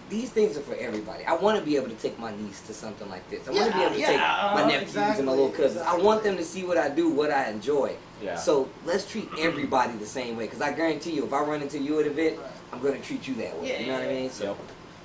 these things are for everybody. I want to be able to take my niece to something like this. I want to be able to take my nephews and my little cousins. I want them to see what I do, what I enjoy. Yeah. So let's treat everybody the same way. Because I guarantee you, if I run into you at an event, I'm going to treat you that way. Yeah, you know what I mean? So. Yep.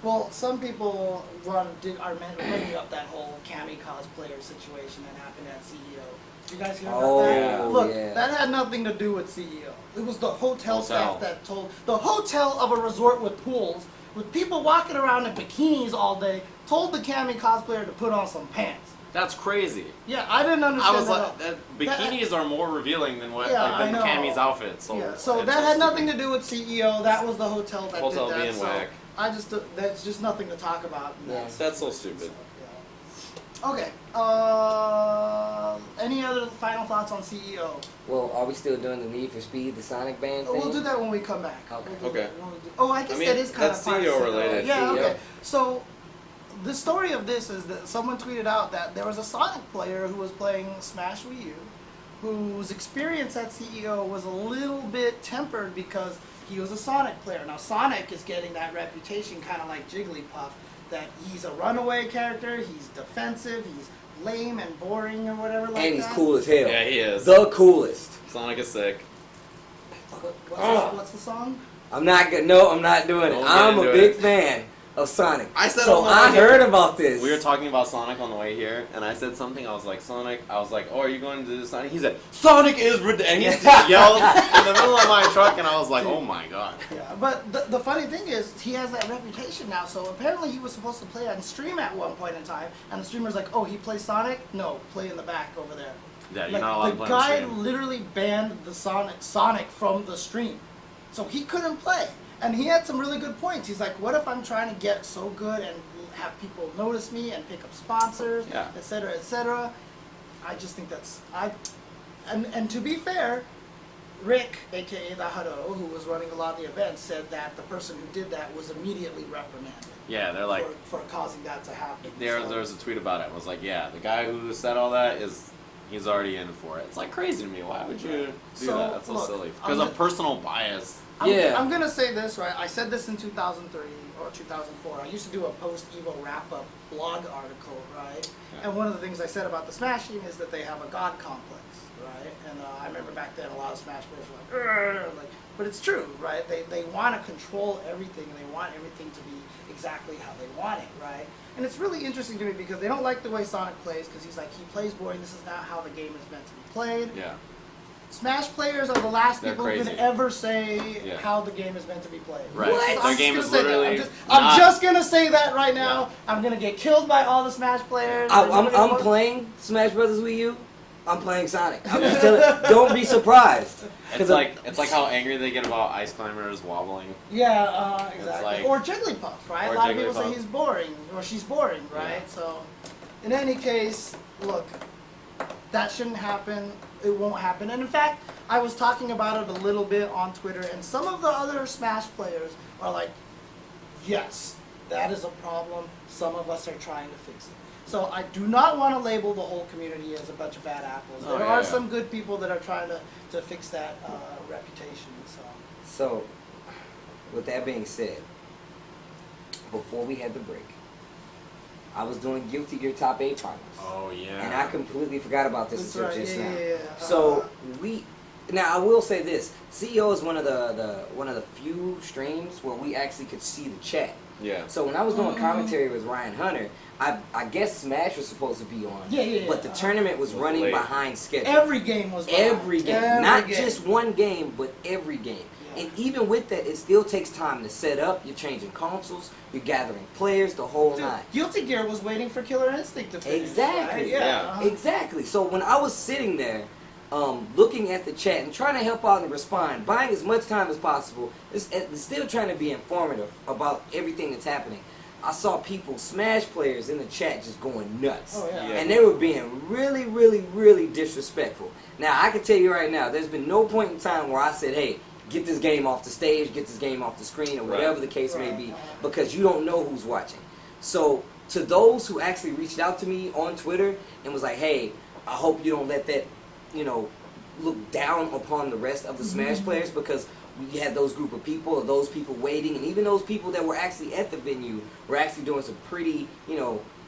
Well, some people are bringing up that whole Cammy cosplayer situation that happened at CEO. Did you guys hear about that? yeah. Look, Yeah. that had nothing to do with CEO. It was the hotel staff that told the hotel of a resort with pools, with people walking around in bikinis all day, told the Cammy cosplayer to put on some pants. That's crazy. Yeah, I didn't understand I was that. like, bikinis are more revealing than what Yeah, than I know. Cammy's outfit. So Yeah, so it's that so had stupid. nothing to do with CEO. That was the hotel that Hotel did that. being So whack. that's just nothing to talk about. Yeah. That's so stupid. Yeah. Okay. Any other final thoughts on CEO? Well, are we still doing the Need for Speed, the Sonic Band thing? We'll do that when we come back. Okay. We'll do Okay. that when we do- Oh, I guess I mean, that is kind that's of part CEO of related. Yeah. CEO. Okay. So, the story of this is that someone tweeted out that there was a Sonic player who was playing Smash Wii U, whose experience at CEO was a little bit tempered because he was a Sonic player. Now, Sonic is getting that reputation, kind of like Jigglypuff, that he's a runaway character, he's defensive, he's lame and boring or whatever like that. And he's cool as hell. Yeah, he is. The coolest. Sonic is sick. What's the song? I'm not good. No, I'm not doing it. Don't I'm get a into big it. fan of Sonic. I said so on the I way here- heard about this. We were talking about Sonic on the way here, and I said something. I was like, Sonic. I was like, oh, are you going to do Sonic? He said, Sonic is ridiculous. And he just yelled in the middle of my truck, and I was like, oh my god. Yeah, but the funny thing is, he has that reputation now. So apparently, he was supposed to play on stream at one point in time, and the streamer's like, "Oh, he plays Sonic? No, play in the back over there." Yeah, you're Like, not allowed to the play guy on stream. literally banned the Sonic from the stream, so he couldn't play. And he had some really good points. He's like, "What if I'm trying to get so good and have people notice me and pick up sponsors, Yeah. et cetera, et cetera?" I just think and to be fair, Rick, aka the Hutto, who was running a lot of the events, said that the person who did that was immediately reprimanded Yeah, they're like, for causing that to happen. there So- was a tweet about it. It was like, yeah, the guy who said all that he's already in for it. It's like crazy to me. Why would you do So, that? That's so look, silly. I'm Because of gonna- personal bias. I'm gonna say this, right? I said this in 2003 or 2004. I used to do a post-Evo wrap-up blog article, right? Yeah. And one of the things I said about the Smash team is that they have a god complex, right? And I remember back then a lot of Smash players were like, but it's true, right? They want to control everything, and they want everything to be exactly how they want it, right? And it's really interesting to me because they don't like the way Sonic plays, because he's like, he plays boring. This is not how the game is meant to be played. Yeah. Smash players are the last They're people who crazy. can ever say Yeah. how the game is meant to be played. Right. What? Their I'm game just is gonna say that. literally. I'm just gonna say that right now. Yeah. I'm gonna get killed by all the Smash players. I'm playing Smash Brothers Wii U. I'm playing Sonic. I'm just telling. Don't be surprised. It's like how angry they get about ice climbers wobbling. Yeah, exactly. like- or Jigglypuff, right? or A lot of people say Jigglypuff. he's boring or she's boring, right? Yeah. So, in any case, look, that shouldn't happen. It won't happen. And in fact, I was talking about it a little bit on Twitter, and some of the other Smash players are like, yes, that is a problem. Some of us are trying to fix it. So I do not want to label the whole community as a bunch of bad apples. Oh, There yeah, are yeah. some good people that are trying to fix that reputation. So, with that being said, before we had the break, I was doing Guilty Gear Top 8 finals. Oh yeah. And I completely forgot about this That's until right, just yeah, now. yeah, yeah. So now I will say this: CEO is one of the few streams where we actually could see the chat. Yeah. So when I was doing commentary with Ryan Hunter, I guess Smash was supposed to be on. Yeah. But the tournament was running late. behind schedule. Every game was behind. Every game, Every not game. just one game, but every game. Yeah. And even with that, it still takes time to set up. You're changing consoles, you're gathering players, the whole Dude, nine. Guilty Gear was waiting for Killer Instinct to finish. Exactly. Right? Yeah. Exactly. So when I was sitting there, looking at the chat and trying to help out and respond, buying as much time as possible, still trying to be informative about everything that's happening, I saw people, Smash players in the chat, just going nuts. Oh, yeah. And they were being really, really, really disrespectful. Now, I can tell you right now, there's been no point in time where I said, hey, get this game off the stage, get this game off the screen, or whatever the case may be, because you don't know who's watching. So, to those who actually reached out to me on Twitter and was like, hey, I hope you don't let that, look down upon the rest of the Smash players because we had those group of people or those people waiting, and even those people that were actually at the venue were actually doing some pretty,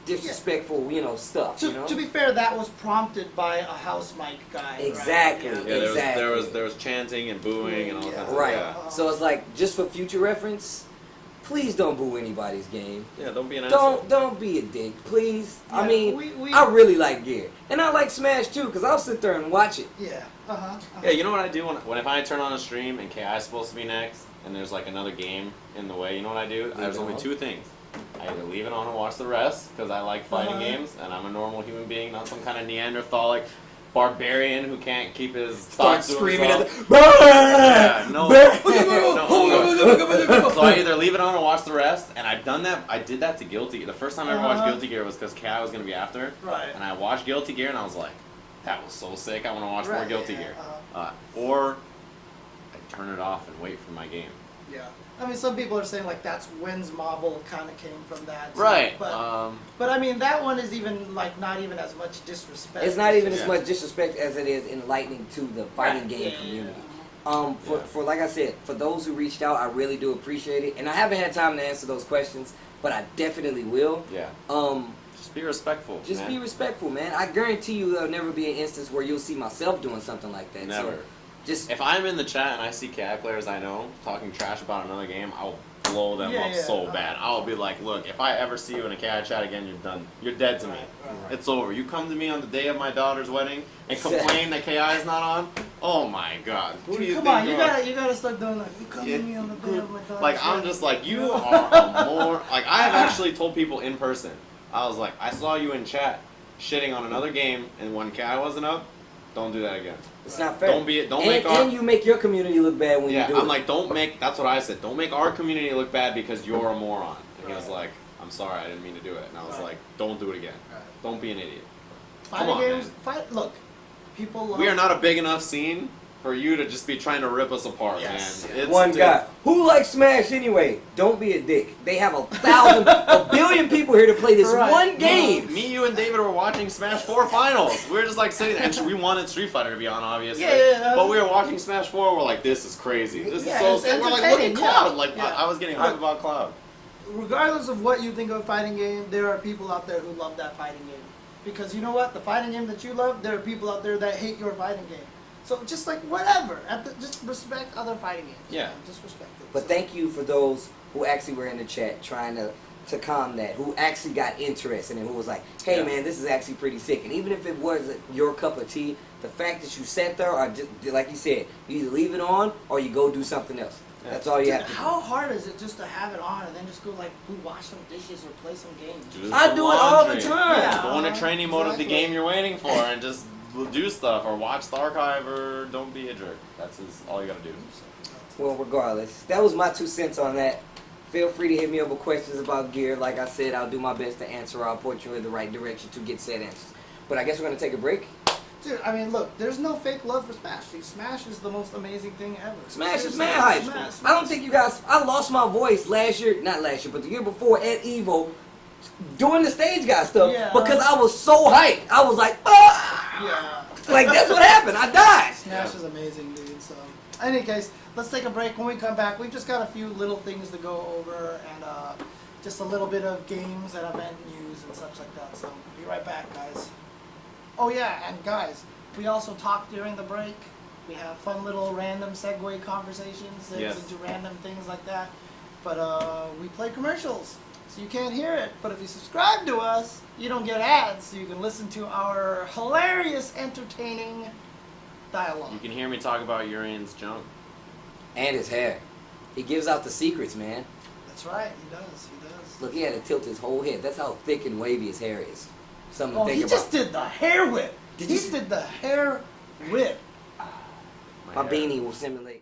disrespectful, stuff. To be fair, that was prompted by a house mic guy. Exactly. Right? Yeah, there was chanting and booing and all kinds of Right. Yeah. So it's like, just for future reference, please don't boo anybody's game. Yeah, don't be an asshole. Don't be a dick, please. Yeah, I mean, I really like Gear, and I like Smash too, because I'll sit there and watch it. Yeah. Yeah, you know what I do if I turn on a stream and KI is supposed to be next, and there's like another game in the way. You know what I do? There's only two things. I either leave it on and watch the rest because I like fighting games, and I'm a normal human being, not some kind of Neanderthalic barbarian who can't keep his thoughts to screaming himself. at the Yeah, no. So I either leave it on or watch the rest, and I've done that. I did that to Guilty Gear. The first time I ever watched Guilty Gear was because KI was going to be after. Right. And I watched Guilty Gear, and I was like, that was so sick. I want to watch more Guilty Gear. Or I turn it off and wait for my game. Yeah. I mean, some people are saying like that's when's Marvel kind of came from that. So, Right. But I mean, that one is even like not even as much disrespect. It's not even as much disrespect as it is enlightening to the fighting game community. For like I said, for those who reached out, I really do appreciate it, and I haven't had time to answer those questions, but I definitely will. Yeah. Just be respectful. Just be respectful, man. I guarantee you there'll never be an instance where you'll see myself doing something like that. Never. So if I'm in the chat and I see KI players I know talking trash about another game, I'll blow them up so bad. I'll be like, look, if I ever see you in a KI chat again, you're done. You're dead to me. Right. It's over. You come to me on the day of my daughter's wedding and complain that KI is not on. Oh my God. Who do you Come think on, you you gotta start doing that. You come to me on the day of my daughter's Like, I'm wedding. just like, you are a more... Like, I have actually told people in person. I was like, I saw you in chat shitting on another game, and when KI wasn't up, don't do that again. it's not fair. And you make your community look bad when you do it. I'm like, that's what I said. Don't make our community look bad because you're a moron. And he was like, I'm sorry, I didn't mean to do it. And I was like, don't do it again. Don't be an idiot. Fighting Come on, games, man. Look, people love... We are not a big enough scene for you to just be trying to rip us apart, Yes. man. One guy. Who likes Smash anyway? Don't be a dick. They have a billion people here to play this one game. Me, you, and David were watching Smash 4 finals. We were just like sitting there. And we wanted Street Fighter to be on, obviously. But we were watching Smash 4. We're like, this is crazy. This is so sick. We're like, look at Cloud. Like, I was getting hyped about Cloud. Regardless of what you think of a fighting game, there are people out there who love that fighting game. Because you know what? The fighting game that you love, there are people out there that hate your fighting game. So just like whatever, just respect other fighting games. Yeah. Just respect it. But thank you for those who actually were in the chat trying to calm that, who actually got interested and who was like, hey man, this is actually pretty sick. And even if it wasn't your cup of tea, the fact that you sat there, or just, like you said, you either leave it on or you go do something else. That's all you have to do. How hard is it just to have it on and then just go like wash some dishes or play some games? I do it all the time. Yeah. Go into training mode of the game you're waiting for and just do stuff or watch the archive or don't be a jerk. That's all you gotta do. Well, regardless, that was my 2 cents on that. Feel free to hit me up with questions about gear. Like I said, I'll do my best to answer. I'll point you in the right direction to get said answers. But I guess we're going to take a break. Dude, I mean, look, there's no fake love for Smash. Smash is the most amazing thing ever. Smash is mad hype. Smash. I don't think you guys... I lost my voice last year. Not last year, but the year before at EVO doing the stage guy stuff because I was so hyped. I was like, ah! Yeah. Like, that's what happened. I died. Smash is amazing, dude. So, in any case, let's take a break. When we come back, we've just got a few little things to go over and just a little bit of games and event news and such like that. So, be right back, guys. Oh, yeah, and guys, we also talked during the break. We have fun little random segue conversations into random things like that. But we play commercials, so you can't hear it. But if you subscribe to us, you don't get ads, so you can listen to our hilarious, entertaining dialogue. You can hear me talk about Urien's junk. And his hair. He gives out the secrets, man. That's right, he does. He does. Look, he had to tilt his whole head. That's how thick and wavy his hair is. Something to think he about. just did the hair whip. He did the hair whip. My beanie will simulate.